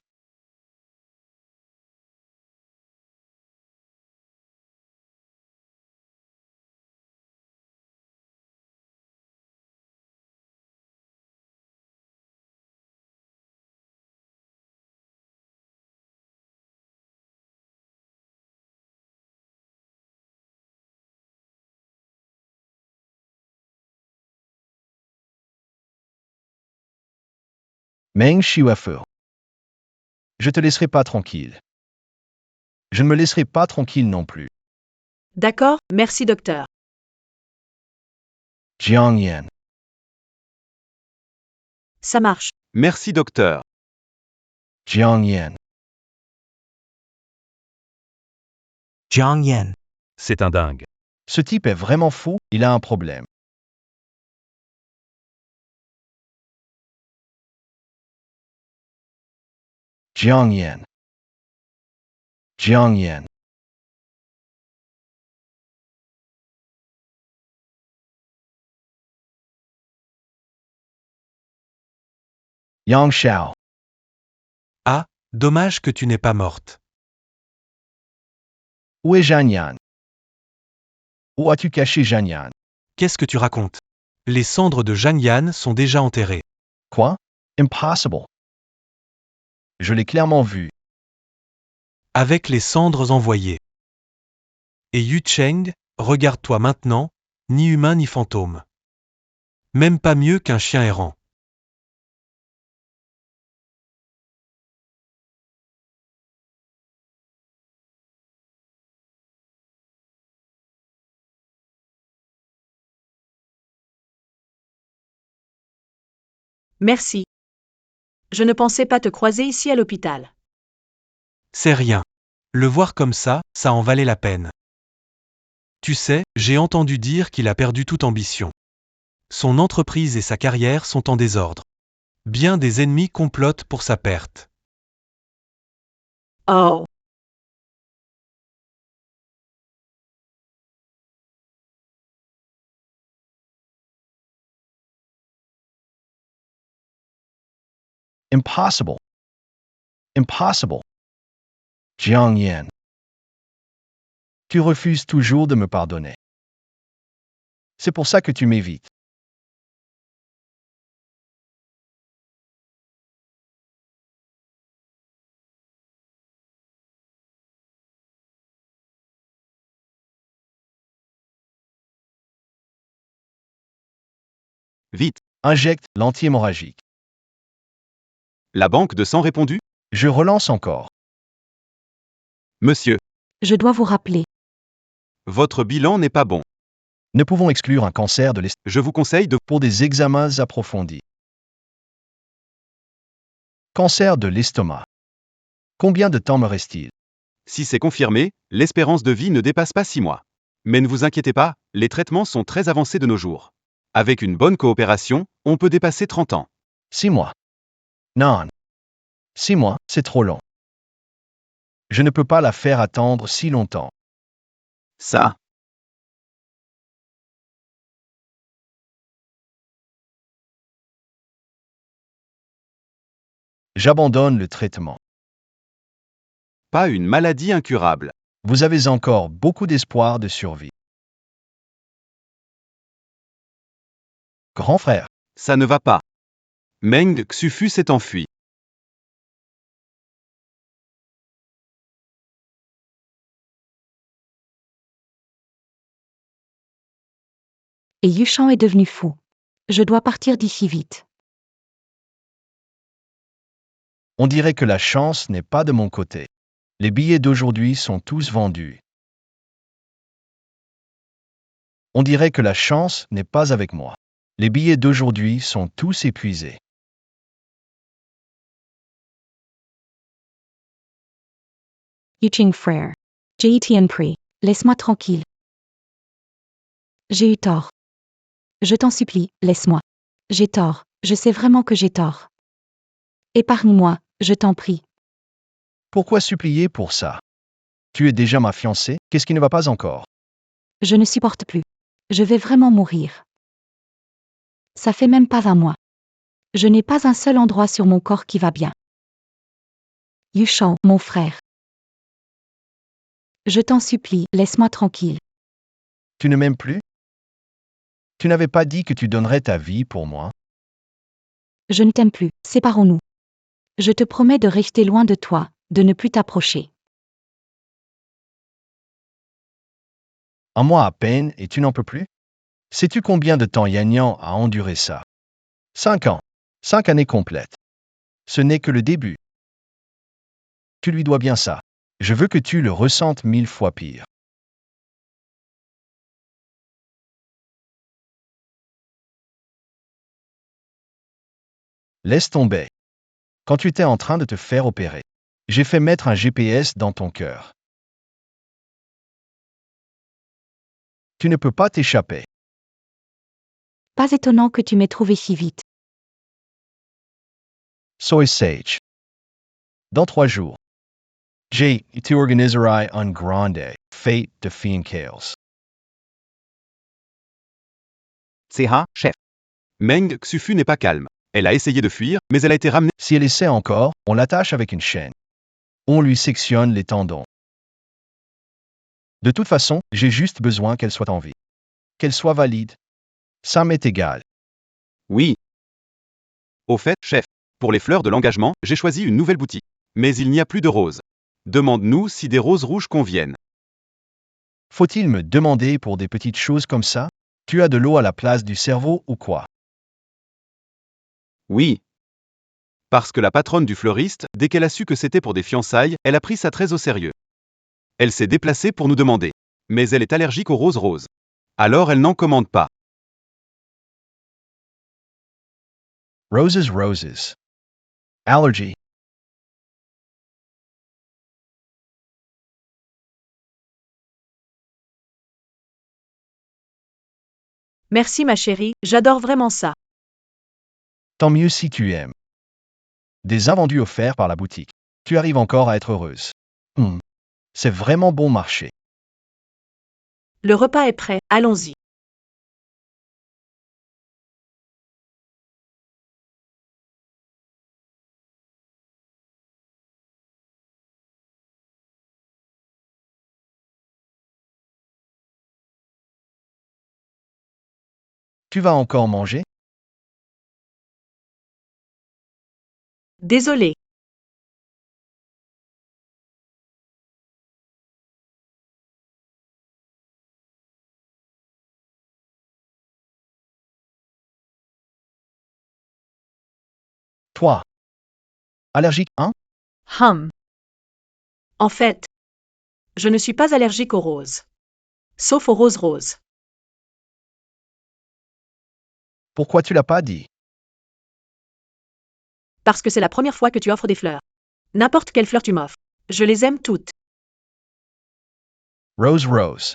Meng Shiwafu. Je te laisserai pas tranquille. Je ne me laisserai pas tranquille non plus. d'accord, merci docteur. Jiang Yan. Ça marche. Merci docteur. Jiang Yan. Jiang Yen. C'est un dingue. Ce type est vraiment fou, il a un problème. Jiang Yan. Jiang Yan. Yang Xiao. Ah, dommage que tu n'es pas morte. Où est Zhang Yan? Où as-tu caché Zhang Yan? Qu'est-ce que tu racontes? Les cendres de Zhang Yan sont déjà enterrées. Quoi? Impossible. Je l'ai clairement vu. Avec les cendres envoyées. Et Yu Cheng, regarde-toi maintenant, ni humain ni fantôme. Même pas mieux qu'un chien errant. Merci. Je ne pensais pas te croiser ici à l'hôpital. C'est rien. Le voir comme ça en valait la peine. Tu sais, j'ai entendu dire qu'il a perdu toute ambition. Son entreprise et sa carrière sont en désordre. Bien des ennemis complotent pour sa perte. Oh. Impossible. Impossible. Jiang Yan. Tu refuses toujours de me pardonner. C'est pour ça que tu m'évites. Vite. Injecte l'anti-hémorragique. La banque de sang répondit. Je relance encore. Monsieur, Je dois vous rappeler. votre bilan n'est pas bon. Ne pouvons exclure un cancer de l'estomac Je vous conseille de... pour des examens approfondis. Cancer de l'estomac. Combien de temps me reste-t-il? Si c'est confirmé, l'espérance de vie ne dépasse pas 6 mois. Mais ne vous inquiétez pas, les traitements sont très avancés de nos jours. Avec une bonne coopération, on peut dépasser 30 ans. 6 mois. Non. 6 mois, c'est trop long. Je ne peux pas la faire attendre si longtemps. Ça. J'abandonne le traitement. Pas une maladie incurable. Vous avez encore beaucoup d'espoir de survie. Grand frère, Ça ne va pas. Meng Xufu s'est enfui. Et Yushan est devenu fou. Je dois partir d'ici vite. on dirait que la chance n'est pas de mon côté. Les billets d'aujourd'hui sont tous vendus. On dirait que la chance n'est pas avec moi. Les billets d'aujourd'hui sont tous épuisés. Yuching frère. J'ai Tian Pri. Laisse-moi tranquille. J'ai eu tort. Je t'en supplie, laisse-moi. J'ai tort, je sais vraiment que j'ai tort. Épargne-moi, je t'en prie. Pourquoi supplier pour ça? Tu es déjà ma fiancée, qu'est-ce qui ne va pas encore? Je ne supporte plus. Je vais vraiment mourir. Ça fait même pas 20 mois. Je n'ai pas un seul endroit sur mon corps qui va bien. Yushan, mon frère. Je t'en supplie, laisse-moi tranquille. Tu ne m'aimes plus? Tu n'avais pas dit que tu donnerais ta vie pour moi? Je ne t'aime plus, séparons-nous. Je te promets de rester loin de toi, de ne plus t'approcher. Un mois à peine et tu n'en peux plus? Sais-tu combien de temps Yanyan a enduré ça? 5 ans. 5 années complètes. Ce n'est que le début. Tu lui dois bien ça. Je veux que tu le ressentes 1000 fois pire. Laisse tomber. Quand tu étais en train de te faire opérer, j'ai fait mettre un GPS dans ton cœur. Tu ne peux pas t'échapper. Pas étonnant que tu m'aies trouvé si vite. Soy sage. Dans 3 jours. J. Tu organiserai un grande fête de Fiancales. CH, chef. Meng Xufu n'est pas calme. Elle a essayé de fuir, mais elle a été ramenée. Si elle essaie encore, on l'attache avec une chaîne. On lui sectionne les tendons. De toute façon, j'ai juste besoin qu'elle soit en vie. Qu'elle soit valide. Ça m'est égal. Oui. Au fait, chef, pour les fleurs de l'engagement, j'ai choisi une nouvelle boutique. Mais il n'y a plus de roses. Demande-nous si des roses rouges conviennent. Faut-il me demander pour des petites choses comme ça? Tu as de l'eau à la place du cerveau ou quoi? Oui. Parce que la patronne du fleuriste, dès qu'elle a su que c'était pour des fiançailles, elle a pris ça très au sérieux. Elle s'est déplacée pour nous demander. Mais elle est allergique aux roses roses. Alors elle n'en commande pas. Roses, roses. Allergy. Merci ma chérie, j'adore vraiment ça. Tant mieux si tu aimes. Des invendus offerts par la boutique. Tu arrives encore à être heureuse. C'est vraiment bon marché. Le repas est prêt, allons-y. Tu vas encore manger? Désolé. Toi. Allergique, hein? En fait, je ne suis pas allergique aux roses. Sauf aux roses roses. Pourquoi tu l'as pas dit? Parce que c'est la première fois que tu offres des fleurs. N'importe quelle fleur tu m'offres. Je les aime toutes. Rose Rose.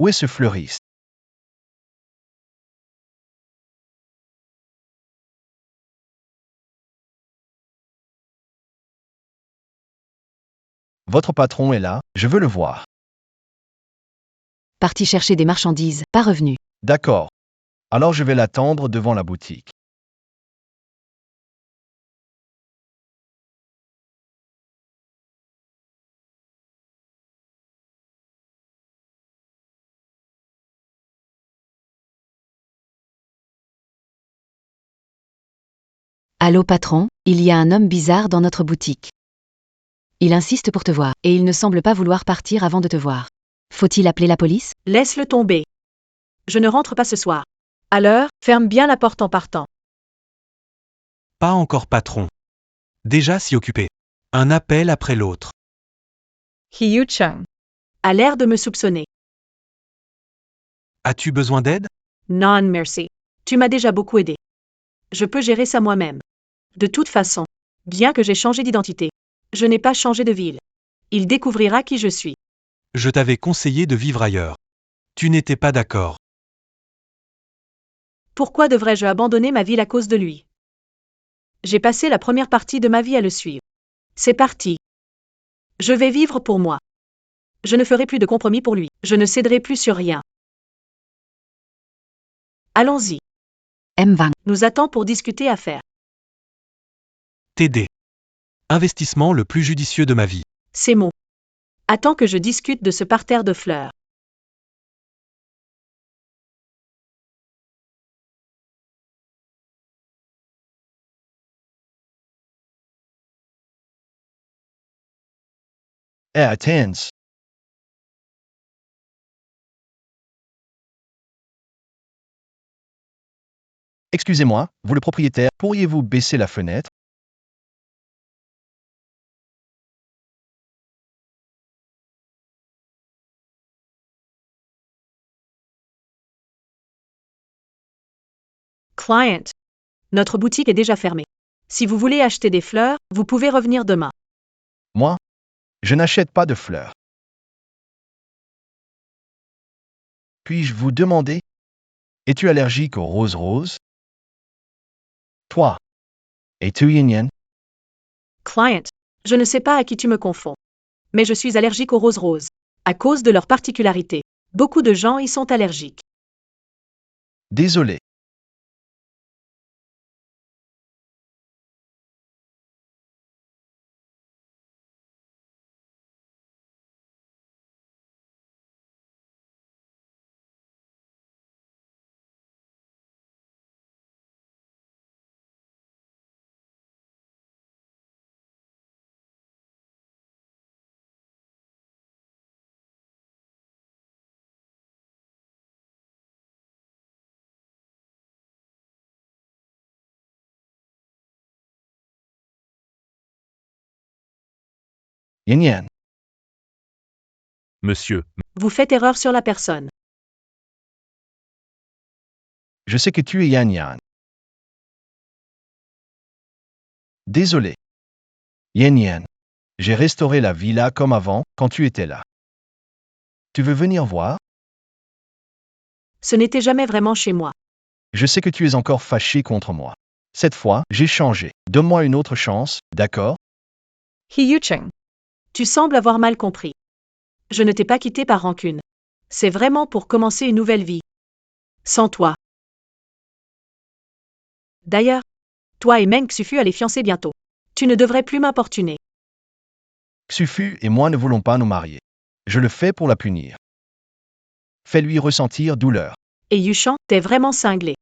Où est ce fleuriste? Votre patron est là, je veux le voir. Parti chercher des marchandises, pas revenu. D'accord. Alors je vais l'attendre devant la boutique. Allô patron, il y a un homme bizarre dans notre boutique. Il insiste pour te voir, et il ne semble pas vouloir partir avant de te voir. Faut-il appeler la police? Laisse-le tomber. Je ne rentre pas ce soir. À l'heure, ferme bien la porte en partant. Pas encore patron. Déjà si occupé. Un appel après l'autre. Hee-Yu-Chung. A l'air de me soupçonner. As-tu besoin d'aide? Non, merci. Tu m'as déjà beaucoup aidé. Je peux gérer ça moi-même. De toute façon, bien que j'ai changé d'identité, je n'ai pas changé de ville. Il découvrira qui je suis. Je t'avais conseillé de vivre ailleurs. Tu n'étais pas d'accord. Pourquoi devrais-je abandonner ma ville à cause de lui? J'ai passé la première partie de ma vie à le suivre. C'est parti. Je vais vivre pour moi. Je ne ferai plus de compromis pour lui. Je ne céderai plus sur rien. Allons-y. M20. Nous attend pour discuter affaires. TD. Investissement le plus judicieux de ma vie. C'est mots. Attends que je discute de ce parterre de fleurs. Attends. Excusez-moi, vous le propriétaire, pourriez-vous baisser la fenêtre? Client. Notre boutique est déjà fermée. Si vous voulez acheter des fleurs, vous pouvez revenir demain. Moi? Je n'achète pas de fleurs. Puis-je vous demander? Es-tu allergique aux roses roses? Toi? Es-tu yin? Client. Je ne sais pas à qui tu me confonds. Mais je suis allergique aux roses roses. À cause de leur particularité. Beaucoup de gens y sont allergiques. Désolé. Yin. Monsieur, Vous faites erreur sur la personne. Je sais que tu es Yan. Désolé. Yin. J'ai restauré la villa comme avant, quand tu étais là. Tu veux venir voir? Ce n'était jamais vraiment chez moi. Je sais que tu es encore fâché contre moi. Cette fois, j'ai changé. Donne-moi une autre chance, d'accord? Hee-Yu-Chung. Tu sembles avoir mal compris. Je ne t'ai pas quitté par rancune. C'est vraiment pour commencer une nouvelle vie. Sans toi. D'ailleurs, toi et Meng Xufu allez fiancer bientôt. Tu ne devrais plus m'importuner. Xufu et moi ne voulons pas nous marier. Je le fais pour la punir. Fais-lui ressentir douleur. Et Yuchan, t'es vraiment cinglé.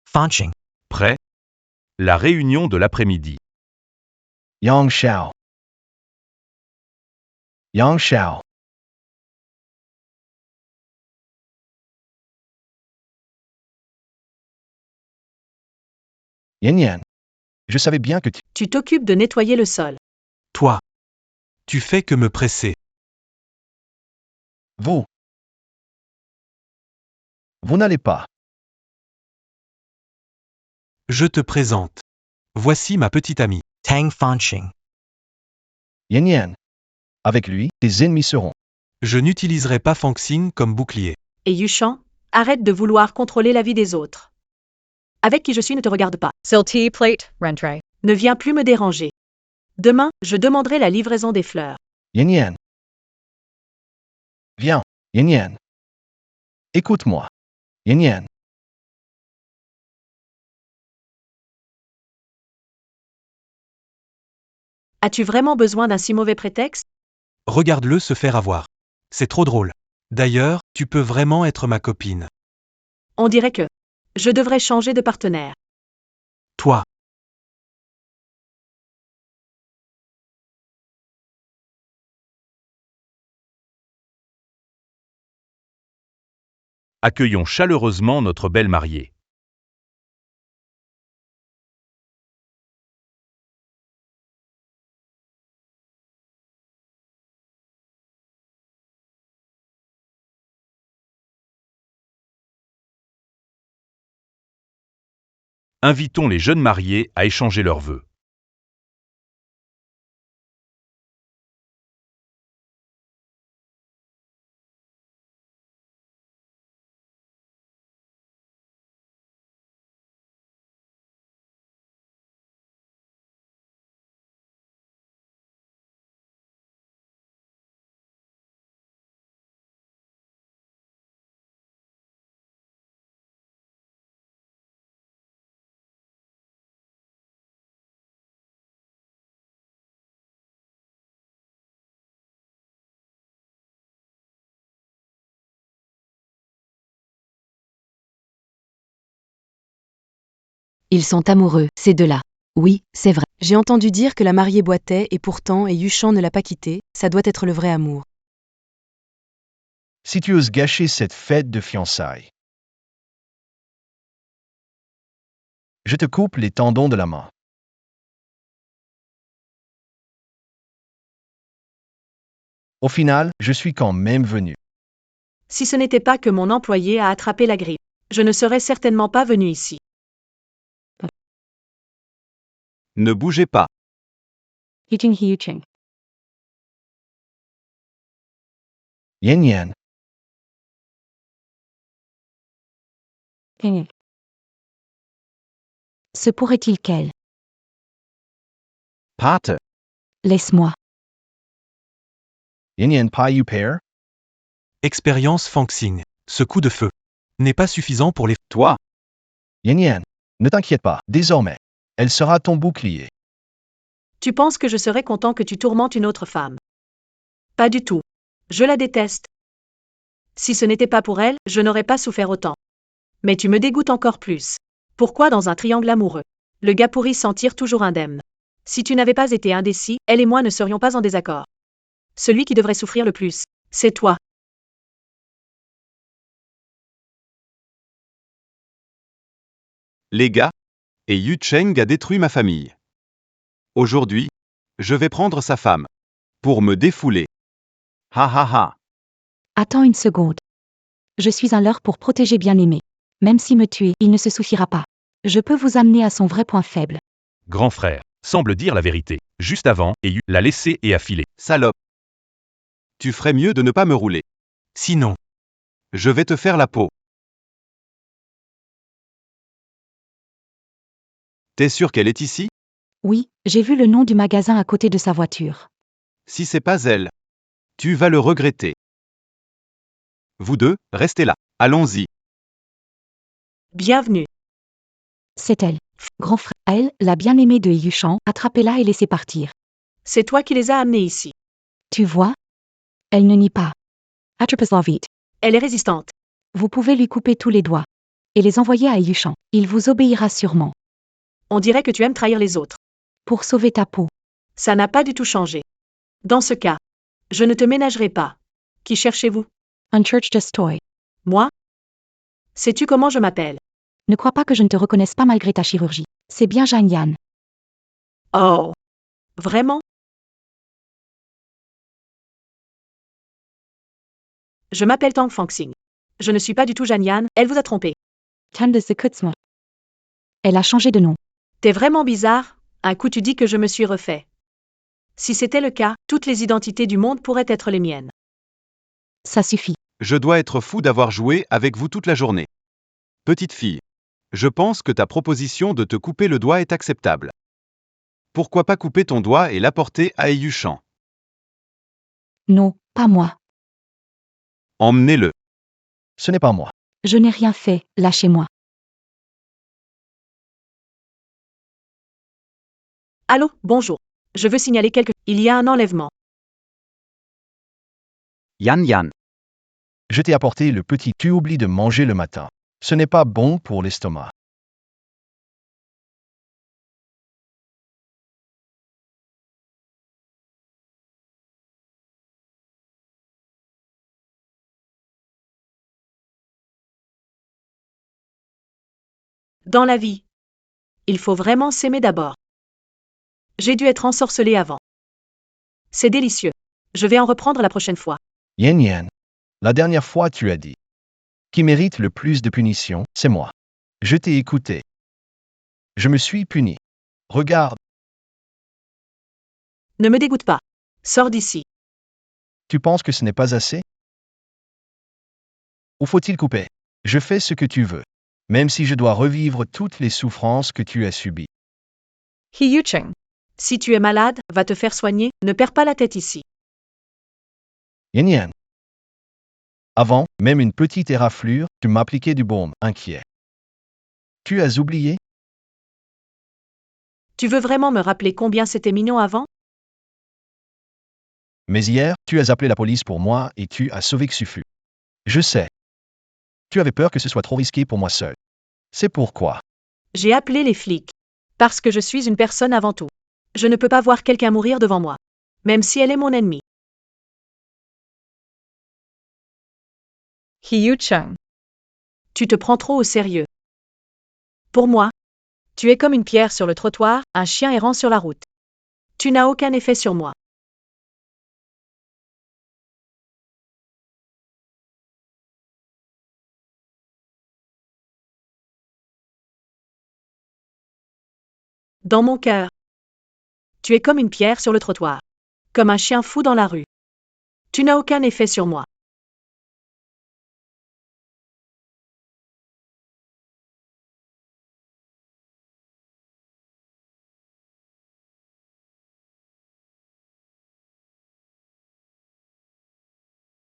Fanching. Prêt? La réunion de l'après-midi. Yang Shao. Yang Shao. Yan Yan. Je savais bien que tu... Tu t'occupes de nettoyer le sol. Toi. Tu fais que me presser. Vous. Vous n'allez pas. Je te présente. Voici ma petite amie. Tang Fanching. Yan Yan. Avec lui, tes ennemis seront. Je n'utiliserai pas Fanxing comme bouclier. Et Yuchan, arrête de vouloir contrôler la vie des autres. Avec qui je suis ne te regarde pas. Silti plate, Rentré. Ne viens plus me déranger. Demain, je demanderai la livraison des fleurs. Yan Yan. Viens, Yan Yan. Écoute-moi. Yan Yan. As-tu vraiment besoin d'un si mauvais prétexte? Regarde-le se faire avoir. C'est trop drôle. D'ailleurs, tu peux vraiment être ma copine. On dirait que je devrais changer de partenaire. Toi. Accueillons chaleureusement notre belle mariée. Invitons les jeunes mariés à échanger leurs vœux. Ils sont amoureux, ces deux-là. Oui, c'est vrai. J'ai entendu dire que la mariée boitait et pourtant Yuchan ne l'a pas quitté, ça doit être le vrai amour. Si tu oses gâcher cette fête de fiançailles, je te coupe les tendons de la main. Au final, je suis quand même venu. Si ce n'était pas que mon employé a attrapé la grippe, je ne serais certainement pas venu ici. Ne bougez pas. Yuching Yuching. Yan Yan. Se pourrait-il qu'elle... Pate. Laisse-moi. Yan Yan Pai Yu Pair. Expérience Fanxing. Ce coup de feu n'est pas suffisant pour les... Toi. Yan Yan. Ne t'inquiète pas, désormais. Elle sera ton bouclier. Tu penses que je serais content que tu tourmentes une autre femme? Pas du tout. Je la déteste. Si ce n'était pas pour elle, je n'aurais pas souffert autant. Mais tu me dégoûtes encore plus. Pourquoi dans un triangle amoureux? Le gars pourri s'en tire toujours indemne. Si tu n'avais pas été indécis, elle et moi ne serions pas en désaccord. Celui qui devrait souffrir le plus, c'est toi. Les gars, et Yu Cheng a détruit ma famille. Aujourd'hui, je vais prendre sa femme. Pour me défouler. Ha ha ha. Attends une seconde. Je suis à l'heure pour protéger bien-aimé. Même s'il me tue, il ne se souciera pas. Je peux vous amener à son vrai point faible. Grand frère semble dire la vérité. Juste avant, Yu l'a laissé et a filé. Salope. Tu ferais mieux de ne pas me rouler. Sinon, Je vais te faire la peau. T'es sûr qu'elle est ici? Oui, j'ai vu le nom du magasin à côté de sa voiture. Si c'est pas elle, tu vas le regretter. Vous deux, restez là. Allons-y. Bienvenue. C'est elle. Grand frère, elle, la bien-aimée de Yushan, attrapez-la et laissez partir. C'est toi qui les as amenés ici. Tu vois? Elle ne nie pas. Attrapez-la vite. Elle est résistante. Vous pouvez lui couper tous les doigts. Et les envoyer à Yushan. Il vous obéira sûrement. On dirait que tu aimes trahir les autres. Pour sauver ta peau. Ça n'a pas du tout changé. Dans ce cas, je ne te ménagerai pas. Qui cherchez-vous? Un church just toy. Moi? Sais-tu comment je m'appelle? Ne crois pas que je ne te reconnaisse pas malgré ta chirurgie. C'est bien Jeanne Yan. Oh. Vraiment? Je m'appelle Tang Fangxing. Je ne suis pas du tout Jeanne Yan, elle vous a trompé. Tande se Kutzma. Elle a changé de nom. T'es vraiment bizarre, un coup tu dis que je me suis refait. Si c'était le cas, toutes les identités du monde pourraient être les miennes. Ça suffit. Je dois être fou d'avoir joué avec vous toute la journée. Petite fille. Je pense que ta proposition de te couper le doigt est acceptable. Pourquoi pas couper ton doigt et l'apporter à Yushan? Non, pas moi. Emmenez-le. Ce n'est pas moi. Je n'ai rien fait, lâchez-moi. Allô, bonjour. Je veux signaler Il y a un enlèvement. Yan Yan. Je t'ai apporté le petit tu oublies de manger le matin. Ce n'est pas bon pour l'estomac. Dans la vie, il faut vraiment s'aimer d'abord. J'ai dû être ensorcelée avant. C'est délicieux. Je vais en reprendre la prochaine fois. Yen Yen. La dernière fois tu as dit. Qui mérite le plus de punition, c'est moi. Je t'ai écouté. Je me suis puni. Regarde, Ne me dégoûte pas. Sors d'ici. tu penses que ce n'est pas assez? Ou faut-il couper? Je fais ce que tu veux. Même si je dois revivre toutes les souffrances que tu as subies. He Yucheng. Si tu es malade, va te faire soigner, ne perds pas la tête ici. Yen Yen. Avant, même une petite éraflure, tu m'appliquais du baume, inquiet. Tu as oublié? Tu veux vraiment me rappeler combien c'était mignon avant? Mais hier, tu as appelé la police pour moi et tu as sauvé Xufu. Je sais. Tu avais peur que ce soit trop risqué pour moi seul. C'est pourquoi. J'ai appelé les flics. Parce que je suis une personne avant tout. Je ne peux pas voir quelqu'un mourir devant moi. Même si elle est mon ennemie. He Yucheng. Tu te prends trop au sérieux. Pour moi, tu es comme une pierre sur le trottoir, un chien errant sur la route. Tu n'as aucun effet sur moi. Dans mon cœur. Tu es comme une pierre sur le trottoir. Comme un chien fou dans la rue. Tu n'as aucun effet sur moi.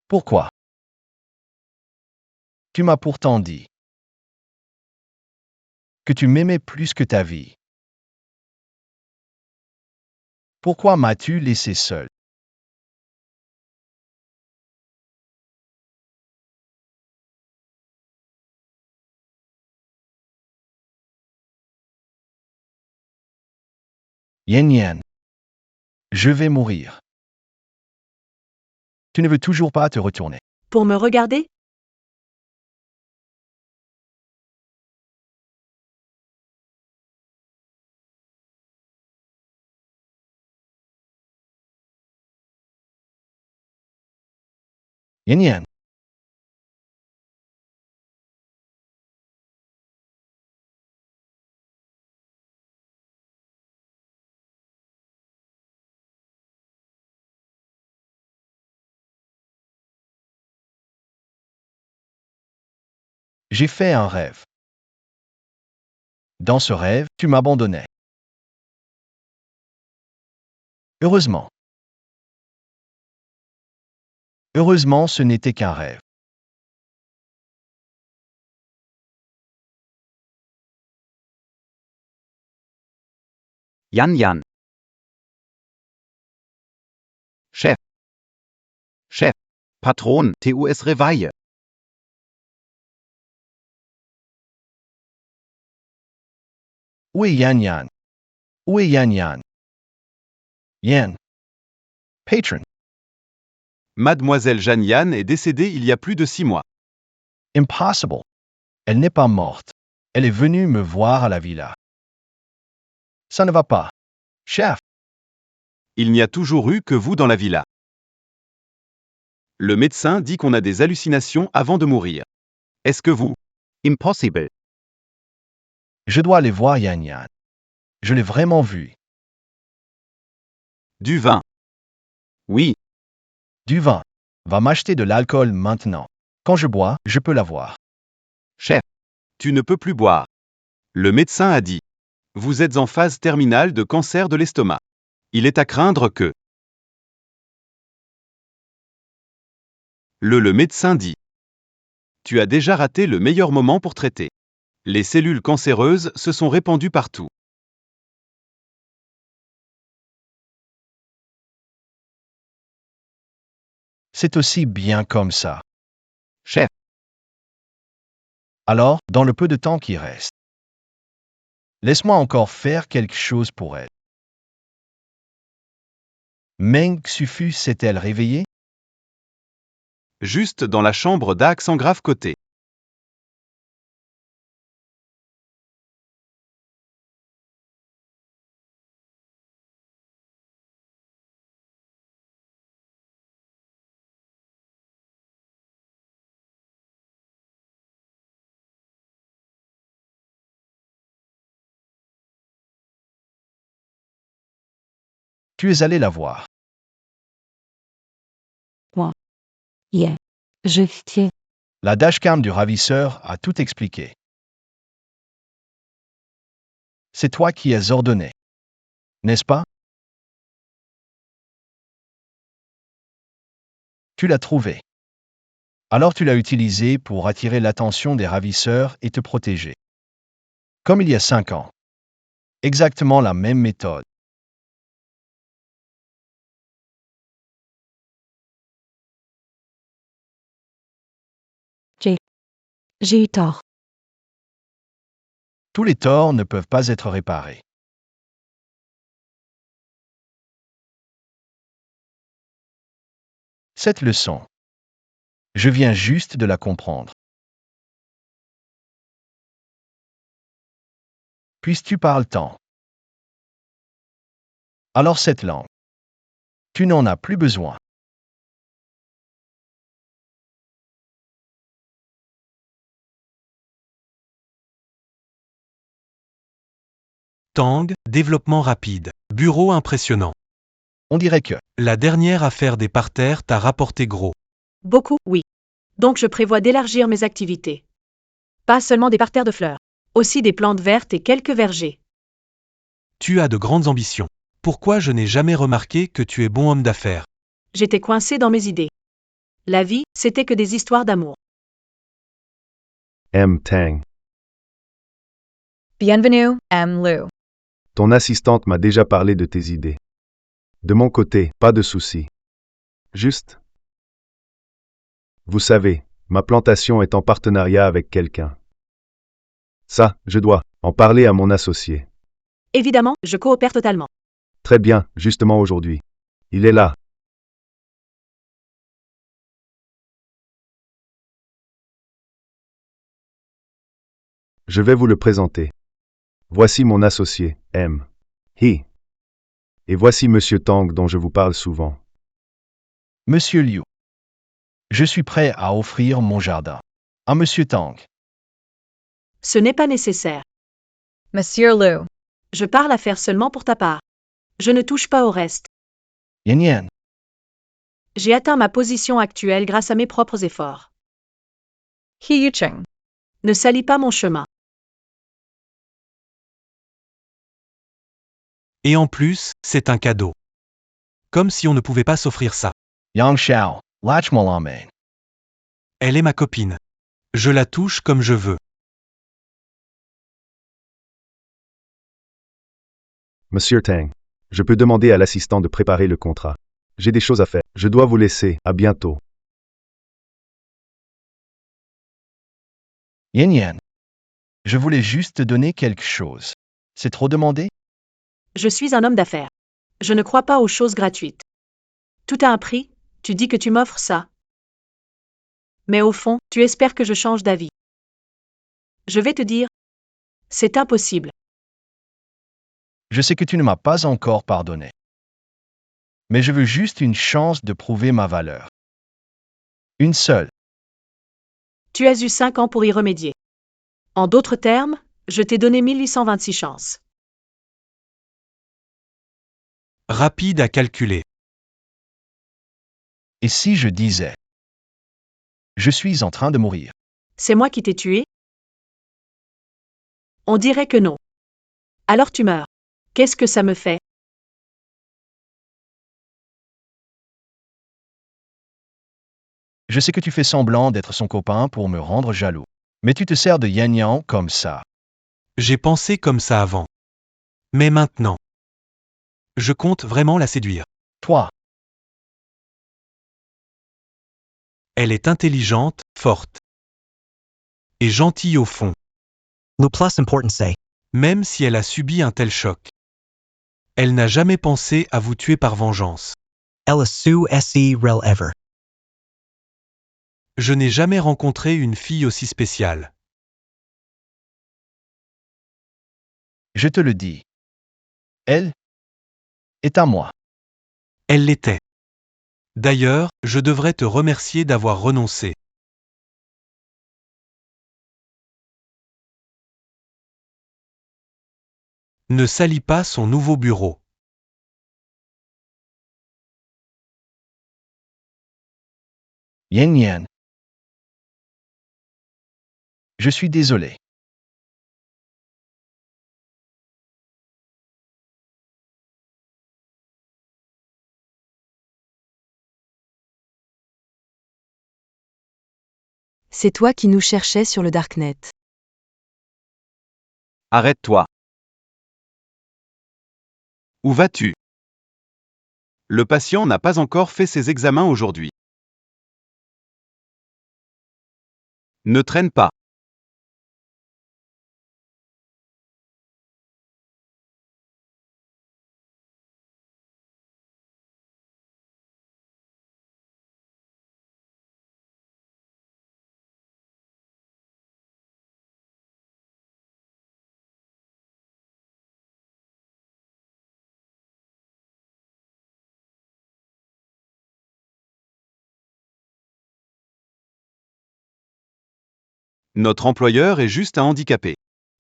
Pourquoi? Tu m'as pourtant dit que tu m'aimais plus que ta vie. Pourquoi m'as-tu laissé seul? Yen Yen. Je vais mourir. Tu ne veux toujours pas te retourner. Pour me regarder? Yen Yen. J'ai fait un rêve. Dans ce rêve, tu m'abandonnais. Heureusement. Heureusement, ce n'était qu'un rêve. Yan Yan. Chef. Chef. Patron, TUS Reveille. Où est Yan Yan? Où est Yan Yan? Yan. Patron. Mademoiselle Jeanne Yann est décédée il y a plus de 6 mois. Impossible. Elle n'est pas morte. Elle est venue me voir à la villa. Ça ne va pas. Chef. Il n'y a toujours eu que vous dans la villa. Le médecin dit qu'on a des hallucinations avant de mourir. Est-ce que vous? Impossible. Je dois aller voir Yan Yan. Je l'ai vraiment vu. Du vin. Oui, Du vin. Va m'acheter de l'alcool maintenant. Quand je bois, je peux l'avoir. Chef. tu ne peux plus boire. Le médecin a dit. Vous êtes en phase terminale de cancer de l'estomac. Il est à craindre que... Le médecin dit. Tu as déjà raté le meilleur moment pour traiter. Les cellules cancéreuses se sont répandues partout. C'est aussi bien comme ça. Chef. Alors, dans le peu de temps qui reste, laisse-moi encore faire quelque chose pour elle. Meng Sufu s'est-elle réveillée? Juste dans la chambre d'Axe en grave côté. Tu es allé la voir. Yeah. Je tiens. La dashcam du ravisseur a tout expliqué. C'est toi qui as ordonné. N'est-ce pas? Tu l'as trouvé. Alors tu l'as utilisé pour attirer l'attention des ravisseurs et te protéger. Comme il y a 5 ans. Exactement la même méthode. J'ai eu tort. Tous les torts ne peuvent pas être réparés. Cette leçon, je viens juste de la comprendre. Puisses-tu parles tant? Alors cette langue, tu n'en as plus besoin. Tang, développement rapide. Bureau impressionnant. On dirait que, La dernière affaire des parterres t'a rapporté gros. Beaucoup, oui. Donc je prévois d'élargir mes activités. Pas seulement des parterres de fleurs, aussi des plantes vertes et quelques vergers. Tu as de grandes ambitions. Pourquoi je n'ai jamais remarqué que tu es bon homme d'affaires? J'étais coincé dans mes idées. La vie, c'était que des histoires d'amour. M. Tang. Bienvenue, M. Liu. Ton assistante m'a déjà parlé de tes idées. De mon côté, pas de souci. Juste. Vous savez, ma plantation est en partenariat avec quelqu'un. Ça, je dois en parler à mon associé. Évidemment, je coopère totalement. Très bien, justement aujourd'hui. Il est là. Je vais vous le présenter. Voici mon associé, M. He. Et voici Monsieur Tang dont je vous parle souvent. Monsieur Liu, je suis prêt à offrir mon jardin à Monsieur Tang. Ce n'est pas nécessaire. Monsieur Liu. Je parle à faire seulement pour ta part. Je ne touche pas au reste. Yan Yan, J'ai atteint ma position actuelle grâce à mes propres efforts. He Yucheng. Ne salis pas mon chemin. Et en plus, c'est un cadeau. Comme si on ne pouvait pas s'offrir ça. Yang Xiao, Lach Malame. Elle est ma copine. Je la touche comme je veux. Monsieur Tang, je peux demander à l'assistant de préparer le contrat. J'ai des choses à faire. Je dois vous laisser. À bientôt. Yen Yan. Je voulais juste te donner quelque chose. C'est trop demandé? Je suis un homme d'affaires. Je ne crois pas aux choses gratuites. Tout a un prix, tu dis que tu m'offres ça. Mais au fond, tu espères que je change d'avis. Je vais te dire, c'est impossible. Je sais que tu ne m'as pas encore pardonné. Mais je veux juste une chance de prouver ma valeur. Une seule. Tu as eu 5 ans pour y remédier. En d'autres termes, je t'ai donné 1826 chances. Rapide à calculer. Et si je disais, je suis en train de mourir? C'est moi qui t'ai tué? On dirait que non. Alors tu meurs. Qu'est-ce que ça me fait? Je sais que tu fais semblant d'être son copain pour me rendre jaloux. Mais tu te sers de Yan Yan comme ça. J'ai pensé comme ça avant. Mais maintenant. Je compte vraiment la séduire. Toi, Elle est intelligente, forte. Et gentille au fond, Le plus important c'est, même si elle a subi un tel choc. Elle n'a jamais pensé à vous tuer par vengeance. elle su se rel ever. Je n'ai jamais rencontré une fille aussi spéciale. je te le dis. Elle est à moi. Elle l'était. D'ailleurs, je devrais te remercier d'avoir renoncé. Ne salis pas son nouveau bureau. Yen Yan. Je suis désolé. C'est toi qui nous cherchais sur le Darknet. Arrête-toi. Où vas-tu? Le patient n'a pas encore fait ses examens aujourd'hui. Ne traîne pas. Notre employeur est juste un handicapé.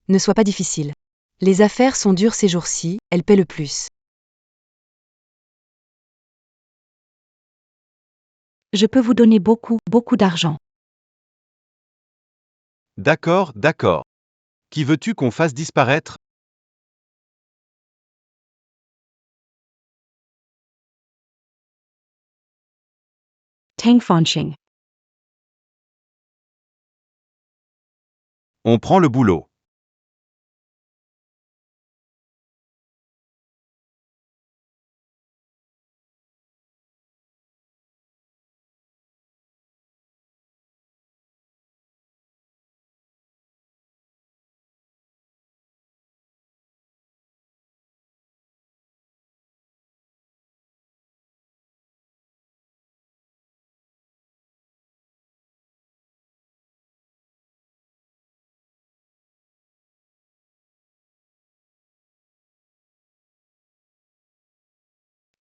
Ne sois pas difficile. Les affaires sont dures ces jours-ci, elles paient le plus. Je peux vous donner beaucoup, beaucoup d'argent. D'accord, d'accord. Qui veux-tu qu'on fasse disparaître? Tang Fanching. On prend le boulot.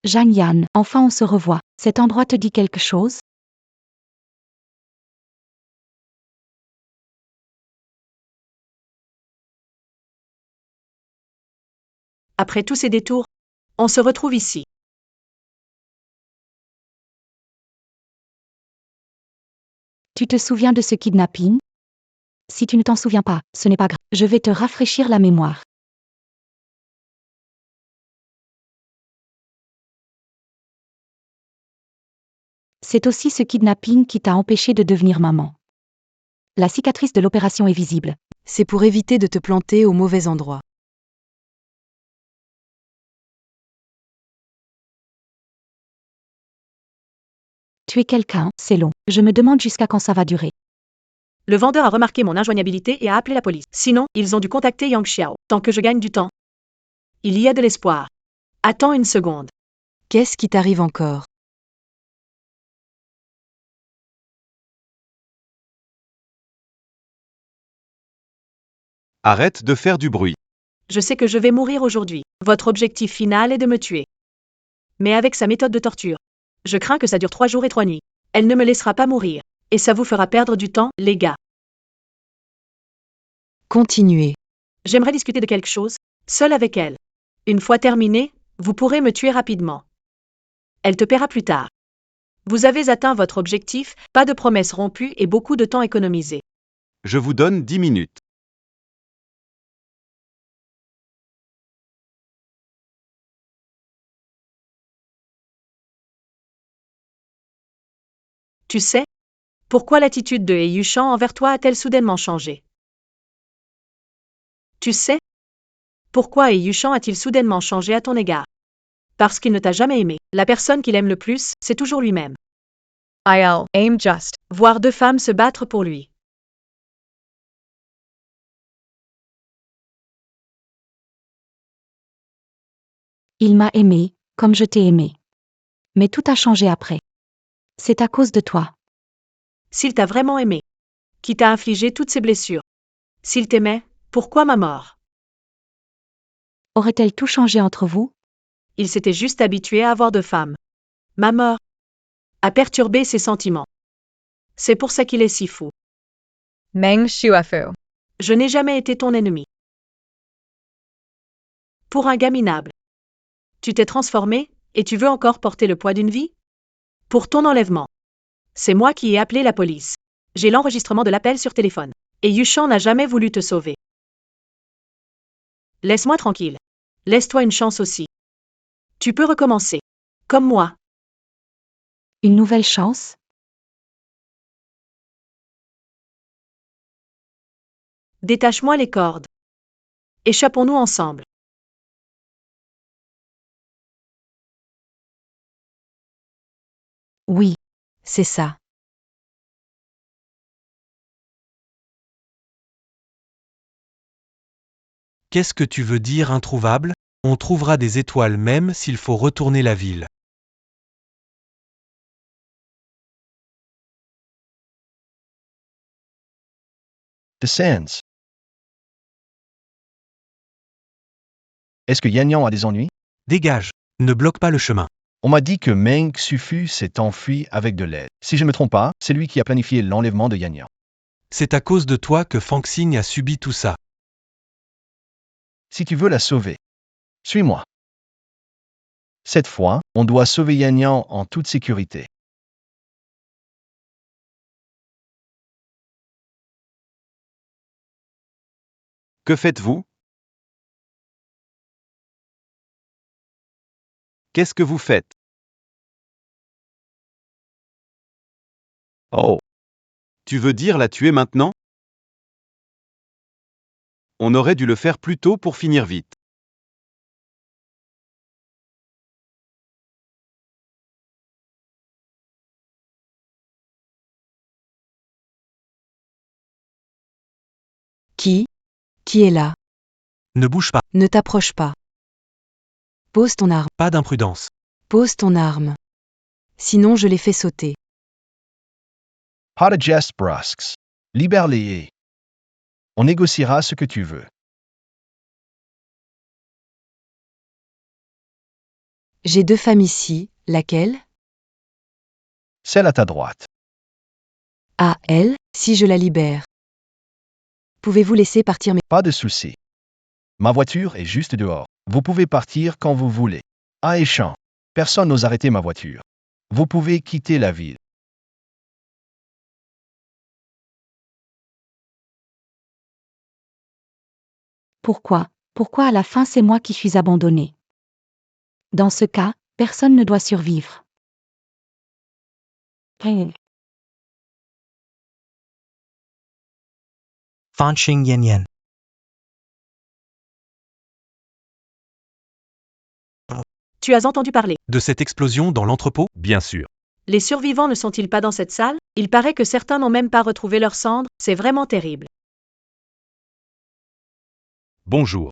Zhang Yan, enfin on se revoit. Cet endroit te dit quelque chose? Après tous ces détours, on se retrouve ici. Tu te souviens de ce kidnapping? Si tu ne t'en souviens pas, ce n'est pas grave. Je vais te rafraîchir la mémoire. C'est aussi ce kidnapping qui t'a empêché de devenir maman. La cicatrice de l'opération est visible. C'est pour éviter de te planter au mauvais endroit. Tuer quelqu'un, c'est long. Je me demande jusqu'à quand ça va durer. Le vendeur a remarqué mon injoignabilité et a appelé la police. Sinon, ils ont dû contacter Yang Xiao. Tant que je gagne du temps. Il y a de l'espoir. Attends une seconde. Qu'est-ce qui t'arrive encore? Arrête de faire du bruit. Je sais que je vais mourir aujourd'hui. Votre objectif final est de me tuer. Mais avec sa méthode de torture, je crains que ça dure 3 jours et 3 nuits. Elle ne me laissera pas mourir. Et ça vous fera perdre du temps, les gars. Continuez. J'aimerais discuter de quelque chose, seul avec elle. Une fois terminé, vous pourrez me tuer rapidement. Elle te paiera plus tard. Vous avez atteint votre objectif, pas de promesses rompues et beaucoup de temps économisé. Je vous donne 10 minutes. Tu sais, pourquoi l'attitude de He Yuchan envers toi a-t-elle soudainement changé? Tu sais, pourquoi He Yuchan a-t-il soudainement changé à ton égard? Parce qu'il ne t'a jamais aimé. La personne qu'il aime le plus, c'est toujours lui-même. I'll aim just. Voir 2 femmes se battre pour lui. Il m'a aimé, comme je t'ai aimé. Mais tout a changé après. C'est à cause de toi. S'il t'a vraiment aimé, qui t'a infligé toutes ces blessures. S'il t'aimait, pourquoi ma mort? Aurait-elle tout changé entre vous? Il s'était juste habitué à avoir 2 femmes. Ma mort a perturbé ses sentiments. C'est pour ça qu'il est si fou. Meng Shuafu. Je n'ai jamais été ton ennemi. Pour un gars minable. Tu t'es transformé, et tu veux encore porter le poids d'une vie? Pour ton enlèvement. C'est moi qui ai appelé la police. J'ai l'enregistrement de l'appel sur téléphone. Et Yuchan n'a jamais voulu te sauver. Laisse-moi tranquille. Laisse-toi une chance aussi. Tu peux recommencer. Comme moi. Une nouvelle chance? Détache-moi les cordes. Échappons-nous ensemble. Oui. C'est ça. Qu'est-ce que tu veux dire introuvable? On trouvera des étoiles même s'il faut retourner la ville. The Sands. Est-ce que Yan Yan a des ennuis? Dégage. Ne bloque pas le chemin. On m'a dit que Meng Sufu s'est enfui avec de l'aide. Si je ne me trompe pas, c'est lui qui a planifié l'enlèvement de Yan Yan. C'est à cause de toi que Fang Xing a subi tout ça. Si tu veux la sauver, suis-moi. Cette fois, on doit sauver Yan Yan en toute sécurité. Que faites-vous? Qu'est-ce que vous faites? Oh. Tu veux dire la tuer maintenant? On aurait dû le faire plus tôt pour finir vite. Qui? Qui est là? Ne bouge pas. Ne t'approche pas. Pose ton arme. Pas d'imprudence. Pose ton arme. Sinon je les fais sauter. Pas de gestes brusques. Libère-les. On négociera ce que tu veux. J'ai 2 femmes ici, laquelle? Celle à ta droite. Ah, elle, si je la libère. Pouvez-vous laisser partir mes... Pas de souci. Ma voiture est juste dehors. Vous pouvez partir quand vous voulez. Ah et champ. Personne n'ose arrêter ma voiture. Vous pouvez quitter la ville. Pourquoi? Pourquoi à la fin c'est moi qui suis abandonné? Dans ce cas, personne ne doit survivre. Fanxing Yan Yan. Tu as entendu parler. De cette explosion dans l'entrepôt? Bien sûr. Les survivants ne sont-ils pas dans cette salle? Il paraît que certains n'ont même pas retrouvé leurs cendres, c'est vraiment terrible. Bonjour.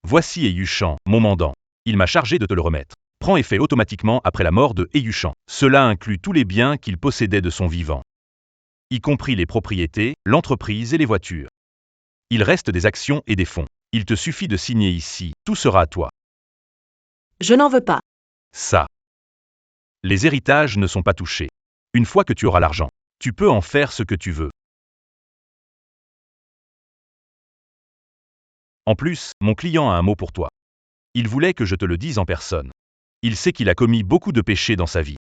Voici Eyushan, mon mandant. Il m'a chargé de te le remettre. Prend effet automatiquement après la mort de Eyushan. Cela inclut tous les biens qu'il possédait de son vivant, y compris les propriétés, l'entreprise et les voitures. Il reste des actions et des fonds. Il te suffit de signer ici, tout sera à toi. Je n'en veux pas. Ça. Les héritages ne sont pas touchés. Une fois que tu auras l'argent, tu peux en faire ce que tu veux. En plus, mon client a un mot pour toi. Il voulait que je te le dise en personne. Il sait qu'il a commis beaucoup de péchés dans sa vie.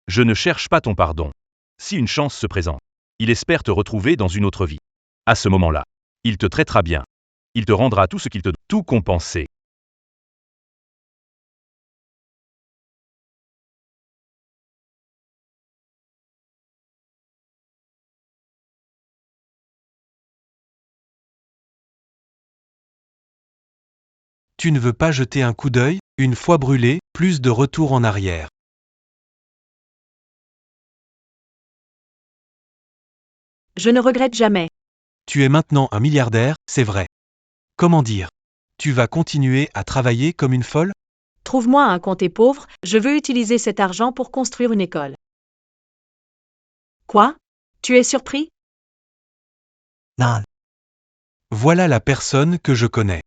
Je ne cherche pas ton pardon. Si une chance se présente, il espère te retrouver dans une autre vie. À ce moment-là, il te traitera bien. Il te rendra tout ce qu'il te doit, tout compensé. Tu ne veux pas jeter un coup d'œil, une fois brûlé, plus de retour en arrière. Je ne regrette jamais. Tu es maintenant un milliardaire, c'est vrai. Comment dire? Tu vas continuer à travailler comme une folle? Trouve-moi un compte pauvre, je veux utiliser cet argent pour construire une école. Quoi? Tu es surpris? Non. Voilà la personne que je connais.